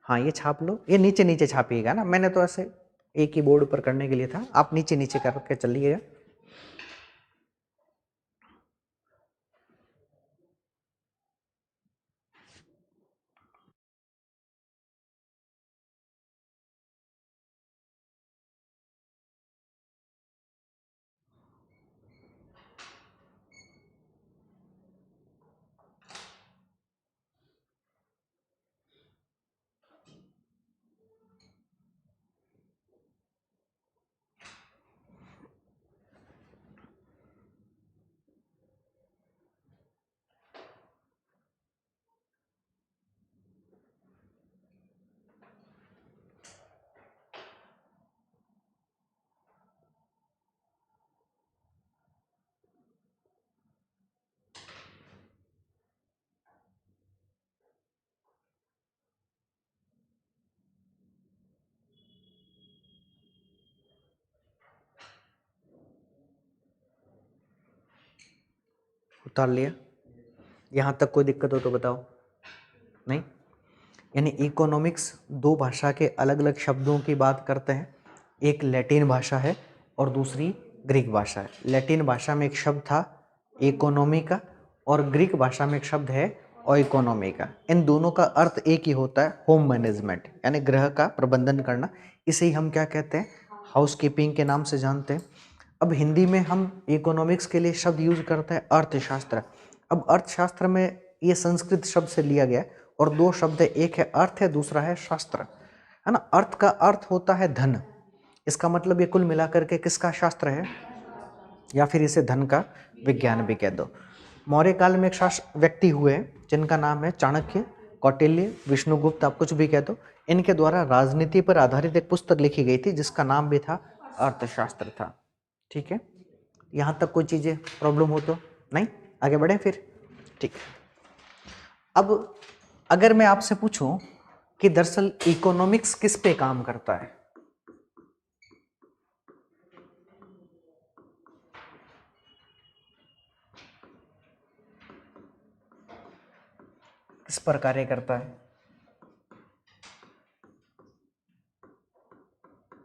हाँ ये छाप लो, ये नीचे नीचे छापिएगा ना, मैंने तो ऐसे एक ही बोर्ड पर करने के लिए था, आप नीचे नीचे करके चलिएगा। उतार लिया? यहाँ तक कोई दिक्कत हो तो बताओ। नहीं, यानी इकोनॉमिक्स दो भाषा के अलग अलग शब्दों की बात करते हैं, एक लैटिन भाषा है और दूसरी ग्रीक भाषा है। लैटिन भाषा में एक शब्द था इकोनॉमी का और ग्रीक भाषा में एक शब्द है ओइकोनॉमी का। इन दोनों का अर्थ एक ही होता है, होम मैनेजमेंट, यानी गृह का प्रबंधन करना। इसे ही हम क्या कहते हैं? हाउसकीपिंग के नाम से जानते हैं। अब हिंदी में हम इकोनॉमिक्स के लिए शब्द यूज करते हैं अर्थशास्त्र। अब अर्थशास्त्र में ये संस्कृत शब्द से लिया गया है और दो शब्द है, एक है अर्थ है, दूसरा है शास्त्र, है ना। अर्थ का अर्थ होता है धन, इसका मतलब ये कुल मिलाकर के किसका शास्त्र है, या फिर इसे धन का विज्ञान भी कह दो। मौर्य काल में एक व्यक्ति हुए जिनका नाम है चाणक्य, कौटिल्य, विष्णुगुप्त, आप कुछ भी कह दो। इनके द्वारा राजनीति पर आधारित एक पुस्तक लिखी गई थी जिसका नाम भी था अर्थशास्त्र था। ठीक है, यहाँ तक कोई चीज़ें प्रॉब्लम हो तो नहीं, आगे बढ़े फिर। ठीक, अब अगर मैं आपसे पूछूं कि दरअसल इकोनॉमिक्स किस पे काम करता है, किस पर कार्य करता है,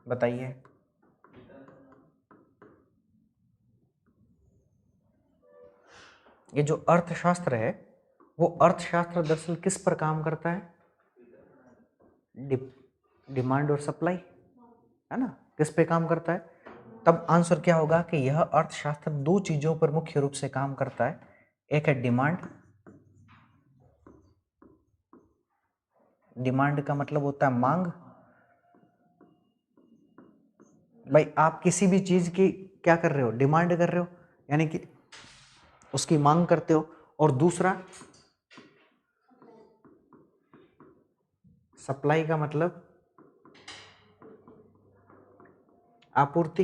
बताइए। ये जो अर्थशास्त्र है वो अर्थशास्त्र दरअसल किस पर काम करता है? डिमांड और सप्लाई, है ना, किस पे काम करता है? तब आंसर क्या होगा कि यह अर्थशास्त्र दो चीजों पर मुख्य रूप से काम करता है, एक है डिमांड, डिमांड का मतलब होता है मांग। भाई आप किसी भी चीज की क्या कर रहे हो, डिमांड कर रहे हो, यानी कि उसकी मांग करते हो। और दूसरा सप्लाई का मतलब आपूर्ति।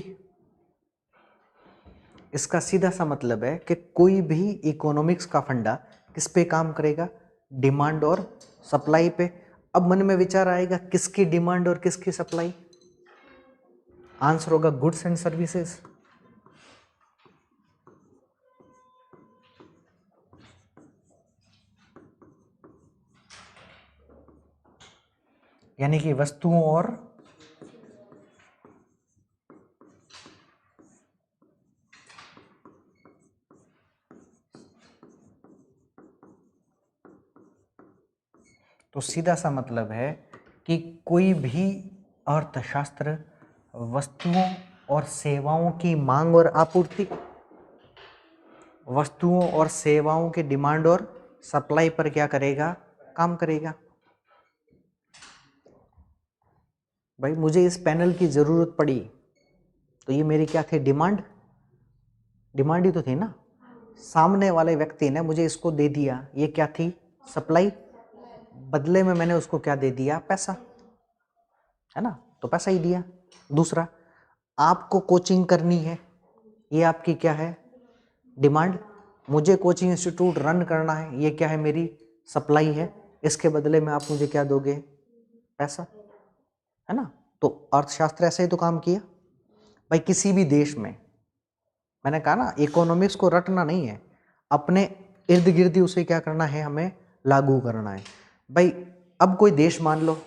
इसका सीधा सा मतलब है कि कोई भी इकोनॉमिक्स का फंडा किस पे काम करेगा? डिमांड और सप्लाई पे। अब मन में विचार आएगा किसकी डिमांड और किसकी सप्लाई? आंसर होगा गुड्स एंड सर्विसेज। यानी कि वस्तुओं और तो सीधा सा मतलब है कि कोई भी अर्थशास्त्र वस्तुओं और सेवाओं की मांग और आपूर्ति, वस्तुओं और सेवाओं की डिमांड और सप्लाई पर क्या करेगा? काम करेगा। भाई मुझे इस पैनल की जरूरत पड़ी तो ये मेरी क्या थी? डिमांड, डिमांड ही तो थी ना। सामने वाले व्यक्ति ने मुझे इसको दे दिया, ये क्या थी? सप्लाई। बदले में मैंने उसको क्या दे दिया? पैसा, है ना, तो पैसा ही दिया। दूसरा, आपको कोचिंग करनी है, ये आपकी क्या है, डिमांड। मुझे कोचिंग इंस्टीट्यूट रन करना है, ये क्या है, मेरी सप्लाई है। इसके बदले में आप मुझे क्या दोगे, पैसा, है ना। तो अर्थशास्त्र ऐसे ही तो काम किया भाई। किसी भी देश में, मैंने कहा ना, इकोनॉमिक्स को रटना नहीं है, अपने इर्द गिर्द ही उसे क्या करना है, हमें लागू करना है भाई। अब कोई देश मान लो,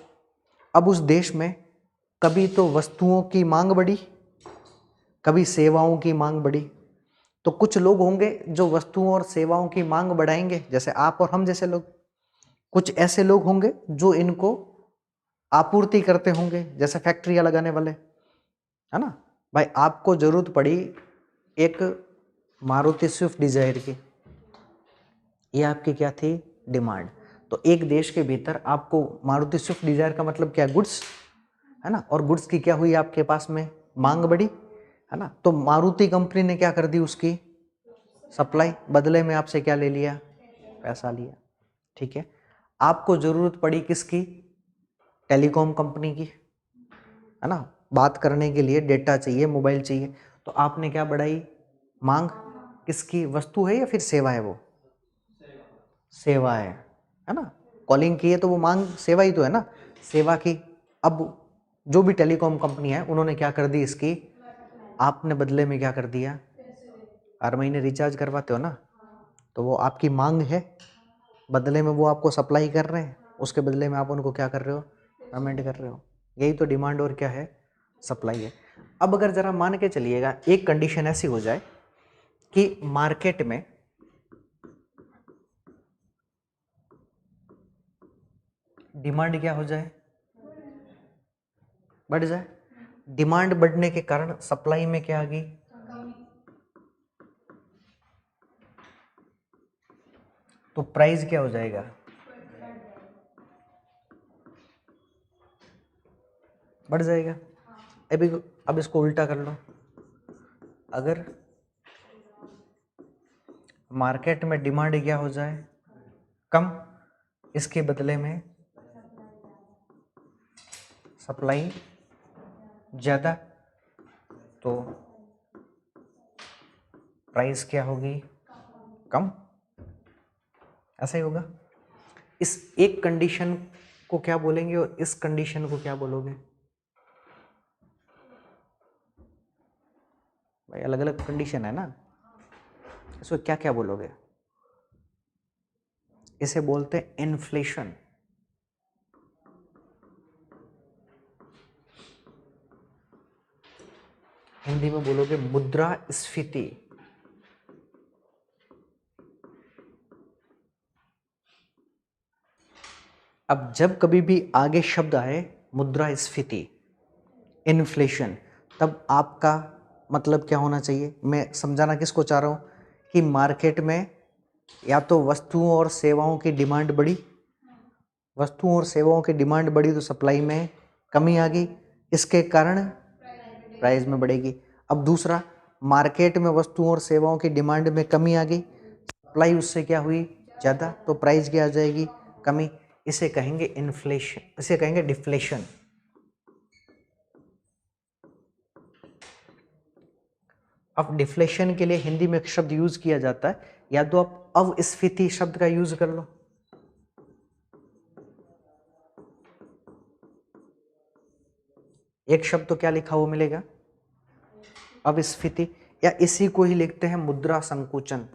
अब उस देश में कभी तो वस्तुओं की मांग बढ़ी, कभी सेवाओं की मांग बढ़ी। तो कुछ लोग होंगे जो वस्तुओं और सेवाओं की मांग बढ़ाएंगे, जैसे आप और हम जैसे लोग। कुछ ऐसे लोग होंगे जो इनको आपूर्ति करते होंगे, जैसे फैक्ट्रियां लगाने वाले, है ना। भाई आपको जरूरत पड़ी एक मारुति स्विफ्ट डिजायर की, ये आपकी क्या थी, डिमांड। तो एक देश के भीतर आपको मारुति स्विफ्ट डिजायर का मतलब क्या, गुड्स, है ना। और गुड्स की क्या हुई आपके पास में, मांग बढ़ी, है ना। तो मारुति कंपनी ने क्या कर दी, उसकी सप्लाई, बदले में आपसे क्या ले लिया, पैसा लिया। ठीक है। आपको जरूरत पड़ी किसकी, टेलीकॉम कंपनी की, है ना। बात करने के लिए डेटा चाहिए, मोबाइल चाहिए, तो आपने क्या बढ़ाई, मांग। किसकी, वस्तु है या फिर सेवा है, वो सेवा है ना। कॉलिंग की है तो वो मांग, सेवा ही तो है ना, सेवा की। अब जो भी टेलीकॉम कंपनी है, उन्होंने क्या कर दी इसकी, आपने बदले में क्या कर दिया, हर महीने रिचार्ज करवाते हो ना, तो वो आपकी मांग है, बदले में वो आपको सप्लाई कर रहे हैं, उसके बदले में आप उनको क्या कर रहे हो, पेमेंट कर रहे हो। यही तो डिमांड और क्या है, सप्लाई है। अब अगर जरा मान के चलिएगा, एक कंडीशन ऐसी हो जाए कि मार्केट में डिमांड क्या हो जाए, बढ़ जाए। डिमांड बढ़ने के कारण सप्लाई में क्या आ गई, तो प्राइस क्या हो जाएगा, बढ़ जाएगा। अभी अब इसको उल्टा कर लो, अगर मार्केट में डिमांड क्या हो जाए, कम, इसके बदले में सप्लाई ज्यादा, तो प्राइस क्या होगी, कम, ऐसा ही होगा। इस एक कंडीशन को क्या बोलेंगे और इस कंडीशन को क्या बोलोगे भाई, अलग अलग कंडीशन है ना, इसको क्या क्या बोलोगे, इसे बोलते हैं इन्फ्लेशन। हिंदी में बोलोगे मुद्रास्फीति। अब जब कभी भी आगे शब्द आए मुद्रास्फीति, इन्फ्लेशन, तब आपका मतलब क्या होना चाहिए, मैं समझाना किसको चाह रहा हूँ कि मार्केट में या तो वस्तुओं और सेवाओं की डिमांड बढ़ी, वस्तुओं और सेवाओं की डिमांड बढ़ी तो सप्लाई में कमी आ गई, इसके कारण प्राइस में बढ़ेगी। अब दूसरा, मार्केट में वस्तुओं और सेवाओं की डिमांड में कमी आ गई, सप्लाई उससे क्या हुई, ज़्यादा, तो प्राइस क्या आ जाएगी, कमी। इसे कहेंगे इन्फ्लेशन, इसे कहेंगे डिफ्लेशन। अब डिफ्लेशन के लिए हिंदी में एक शब्द यूज किया जाता है, या तो आप अवस्फीति शब्द का यूज कर लो, एक शब्द तो क्या लिखा हुआ मिलेगा, अवस्फीति, या इसी को ही लिखते हैं मुद्रा संकुचन।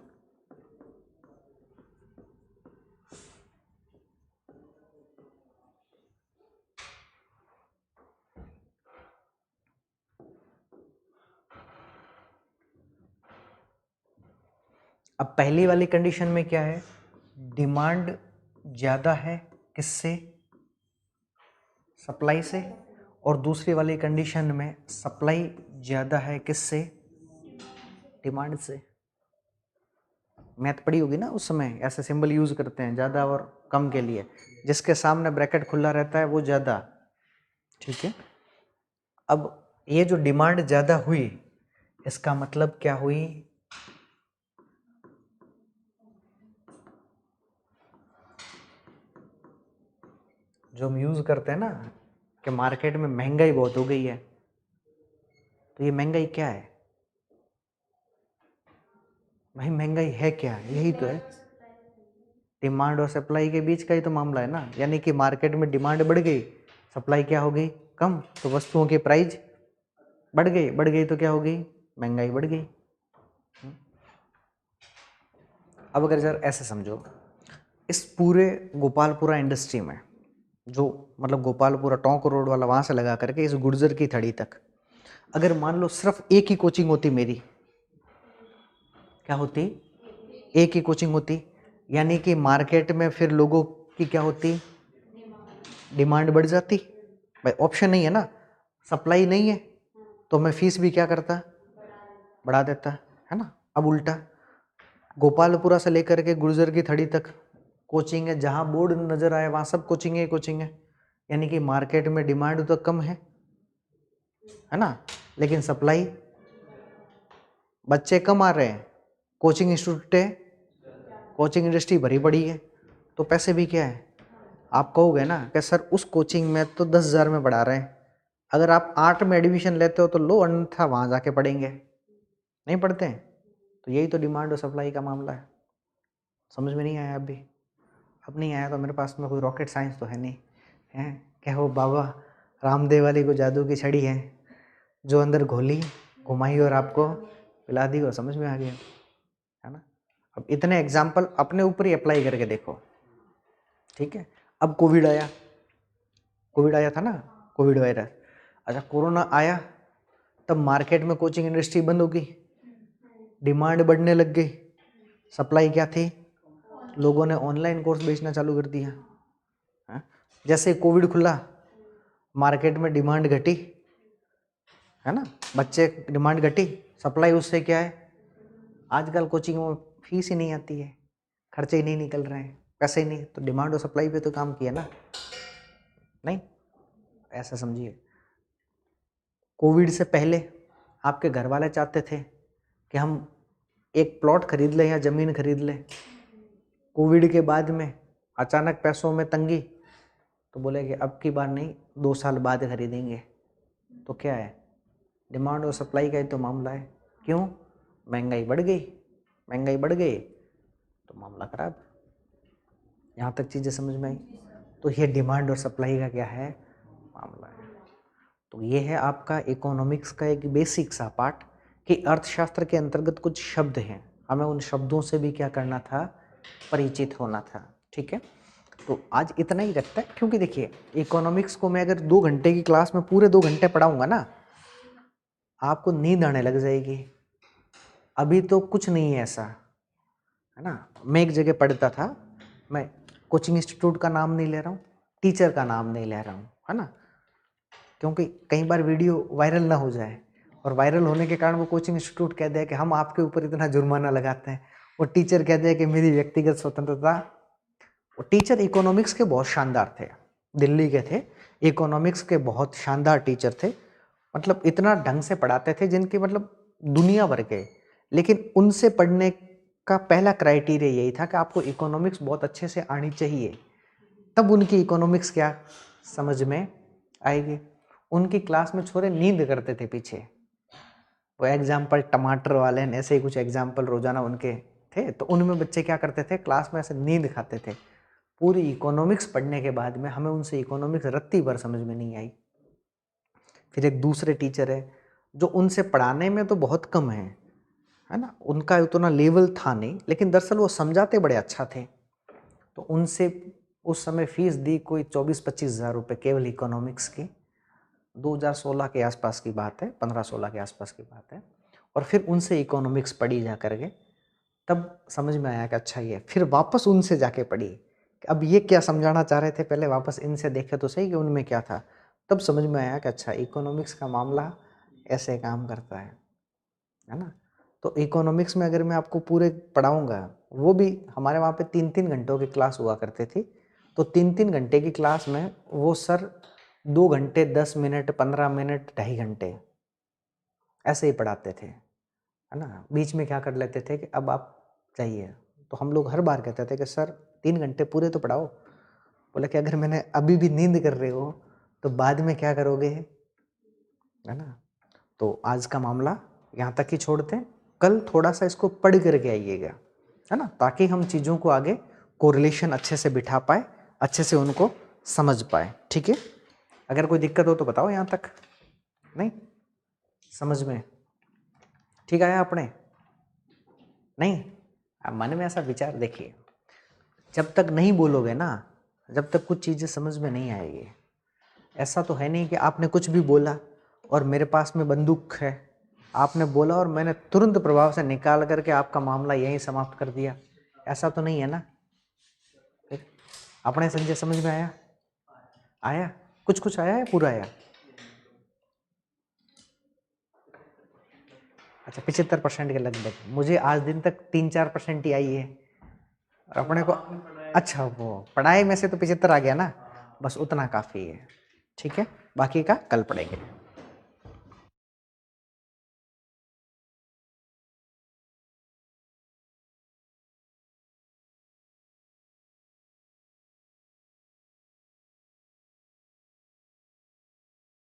अब पहली वाली कंडीशन में क्या है, डिमांड ज्यादा है, किससे, सप्लाई से। और दूसरी वाली कंडीशन में सप्लाई ज्यादा है, किससे, डिमांड से। मैथ पढ़ी होगी ना उस समय, ऐसे सिंबल यूज करते हैं ज्यादा और कम के लिए, जिसके सामने ब्रैकेट खुला रहता है वो ज्यादा। ठीक है। अब ये जो डिमांड ज्यादा हुई, इसका मतलब क्या हुई, जो हम यूज करते हैं ना कि मार्केट में महंगाई बहुत हो गई है, तो ये महंगाई क्या है भाई? महंगाई है क्या? यही तो है, डिमांड और सप्लाई के बीच का ही तो मामला है ना। यानी कि मार्केट में डिमांड बढ़ गई, सप्लाई क्या हो गई? कम, तो वस्तुओं की प्राइस बढ़ गई तो क्या हो गई? महंगाई बढ़ गई। अब अगर जरा ऐसे समझो, इस पूरे गोपालपुरा इंडस्ट्री में, जो मतलब गोपालपुरा टोंक रोड वाला वहाँ से लगा करके इस गुर्जर की थड़ी तक, अगर मान लो सिर्फ एक ही कोचिंग होती मेरी, क्या होती? एक ही कोचिंग होती, यानी कि मार्केट में फिर लोगों की क्या होती? डिमांड बढ़ जाती। भाई ऑप्शन नहीं है ना, सप्लाई नहीं है, तो मैं फीस भी क्या करता? बढ़ा देता, है ना। अब उल्टा, गोपालपुरा से लेकर के गुर्जर की थड़ी तक कोचिंग है, जहाँ बोर्ड नजर आए वहाँ सब कोचिंग है, कोचिंग है। यानी कि मार्केट में डिमांड तो कम है ना, लेकिन सप्लाई, बच्चे कम आ रहे हैं, कोचिंग इंस्टीट्यूट है, कोचिंग इंडस्ट्री भरी पड़ी है, तो पैसे भी क्या है? आप कहोगे ना कि सर उस कोचिंग में तो 10,000 में पढ़ा रहे हैं, अगर आप 8 में एडमिशन लेते हो तो लो, अन्यथा वहाँ जाके पढ़ेंगे, नहीं पढ़ते हैं। तो यही तो डिमांड और सप्लाई का मामला है। समझ में नहीं आया अभी? अब नहीं आया तो मेरे पास में कोई रॉकेट साइंस तो है नहीं, है क्या? वो बाबा रामदेव वाली को जादू की छड़ी है, जो अंदर घोली घुमाई और आपको पिला दी, और समझ में आ गया, है ना। अब इतने एग्जाम्पल अपने ऊपर ही अप्लाई करके देखो, ठीक है। अब कोविड आया था ना, कोविड वायरस। अच्छा, कोरोना आया तब मार्केट में कोचिंग इंडस्ट्री बंद हो गई, डिमांड बढ़ने लग गई, सप्लाई क्या थी? लोगों ने ऑनलाइन कोर्स बेचना चालू कर दिया, है? जैसे कोविड खुला, मार्केट में डिमांड घटी, है ना, बच्चे डिमांड घटी, सप्लाई उससे क्या है? आजकल कोचिंग में फीस ही नहीं आती है, खर्चे ही नहीं निकल रहे हैं, पैसे ही नहीं, तो डिमांड और सप्लाई पे तो काम किया ना, नहीं? ऐसा समझिए, कोविड से पहले आपके घर वाले चाहते थे कि हम एक प्लॉट खरीद लें या ज़मीन खरीद लें। कोविड के बाद में अचानक पैसों में तंगी, तो बोले कि अब की बार नहीं, 2 साल बाद खरीदेंगे। तो क्या है? डिमांड और सप्लाई का ही तो मामला है। क्यों? महंगाई बढ़ गई तो मामला खराब। यहाँ तक चीज़ें समझ में आई? तो ये डिमांड और सप्लाई का क्या है? मामला है। तो ये है आपका इकोनॉमिक्स का एक बेसिक सा पार्ट, कि अर्थशास्त्र के अंतर्गत कुछ शब्द हैं, हमें उन शब्दों से भी क्या करना था? परिचित होना था, ठीक है। तो आज इतना ही रखता है, क्योंकि देखिए इकोनॉमिक्स को मैं अगर 2 घंटे की क्लास में पूरे 2 घंटे पढ़ाऊंगा ना, आपको नींद आने लग जाएगी। अभी तो कुछ नहीं है ऐसा, है ना। मैं एक जगह पढ़ता था, मैं कोचिंग इंस्टीट्यूट का नाम नहीं ले रहा हूँ, टीचर का नाम नहीं ले रहा हूँ, है ना, क्योंकि कई बार वीडियो वायरल ना हो जाए, और वायरल होने के कारण वो कोचिंग इंस्टीट्यूट कह दे कि हम आपके ऊपर इतना जुर्माना लगाते हैं, और टीचर कह दे कि मेरी व्यक्तिगत स्वतंत्रता। वो टीचर इकोनॉमिक्स के बहुत शानदार थे, दिल्ली के थे, इकोनॉमिक्स के बहुत शानदार टीचर थे, मतलब इतना ढंग से पढ़ाते थे जिनके मतलब दुनिया भर के। लेकिन उनसे पढ़ने का पहला क्राइटेरिया यही था कि आपको इकोनॉमिक्स बहुत अच्छे से आनी चाहिए, तब उनकी इकोनॉमिक्स क्या समझ में आएगी। उनकी क्लास में छोरे नींद करते थे पीछे, वो एग्जाम्पल टमाटर वाले ने, ऐसे ही कुछ एग्जाम्पल रोजाना उनके थे, तो उनमें बच्चे क्या करते थे, क्लास में ऐसे नींद खाते थे। पूरी इकोनॉमिक्स पढ़ने के बाद में हमें उनसे इकोनॉमिक्स रत्ती भर समझ में नहीं आई। फिर एक दूसरे टीचर है जो उनसे पढ़ाने में तो बहुत कम है ना, उनका उतना लेवल था नहीं, लेकिन दरअसल वो समझाते बड़े अच्छा थे। तो उनसे उस समय फीस दी कोई 24-25 हज़ार रुपये केवल इकोनॉमिक्स की। 2016 के आसपास की बात है, 15-16 के आसपास की बात है। और फिर उनसे इकोनॉमिक्स पढ़ी जा करके, तब समझ में आया कि अच्छा ये, फिर वापस उनसे जाके पढ़ी, अब ये क्या समझाना चाह रहे थे, पहले वापस इनसे देखे तो सही कि उनमें क्या था, तब समझ में आया कि अच्छा इकोनॉमिक्स का मामला ऐसे काम करता है ना। तो इकोनॉमिक्स में अगर मैं आपको पूरे पढ़ाऊँगा, वो भी हमारे वहाँ पे 3-3 घंटों की क्लास हुआ करते थी, तो 3-3 घंटे की क्लास में वो सर 2 घंटे 10 मिनट 15 मिनट 2.5 घंटे ऐसे ही पढ़ाते थे, है ना। बीच में क्या कर लेते थे कि अब आप चाहिए, तो हम लोग हर बार कहते थे कि सर 3 घंटे पूरे तो पढ़ाओ। बोले कि अगर मैंने अभी भी नींद कर रहे हो तो बाद में क्या करोगे, है ना। तो आज का मामला यहाँ तक ही छोड़ते हैं, कल थोड़ा सा इसको पढ़ करके आइएगा, है ना, ताकि हम चीज़ों को आगे कोरिलेशन अच्छे से बिठा पाए, अच्छे से उनको समझ पाए। ठीक है, अगर कोई दिक्कत हो तो बताओ। यहाँ तक नहीं समझ में ठीक आया अपने? नहीं, अब मन में ऐसा विचार देखिए, जब तक नहीं बोलोगे ना, जब तक कुछ चीज़ें समझ में नहीं आएगी। ऐसा तो है नहीं कि आपने कुछ भी बोला और मेरे पास में बंदूक है, आपने बोला और मैंने तुरंत प्रभाव से निकाल करके आपका मामला यहीं समाप्त कर दिया, ऐसा तो नहीं है ना। अपने संजय समझ में आया? आया कुछ कुछ आया है, पूरा आया? अच्छा 75% के लगभग, मुझे आज दिन तक 3-4% ही आई है। और अपने को अच्छा वो पढ़ाई में से तो 75 आ गया ना, बस उतना काफ़ी है। ठीक है, बाकी का कल पढ़ेंगे।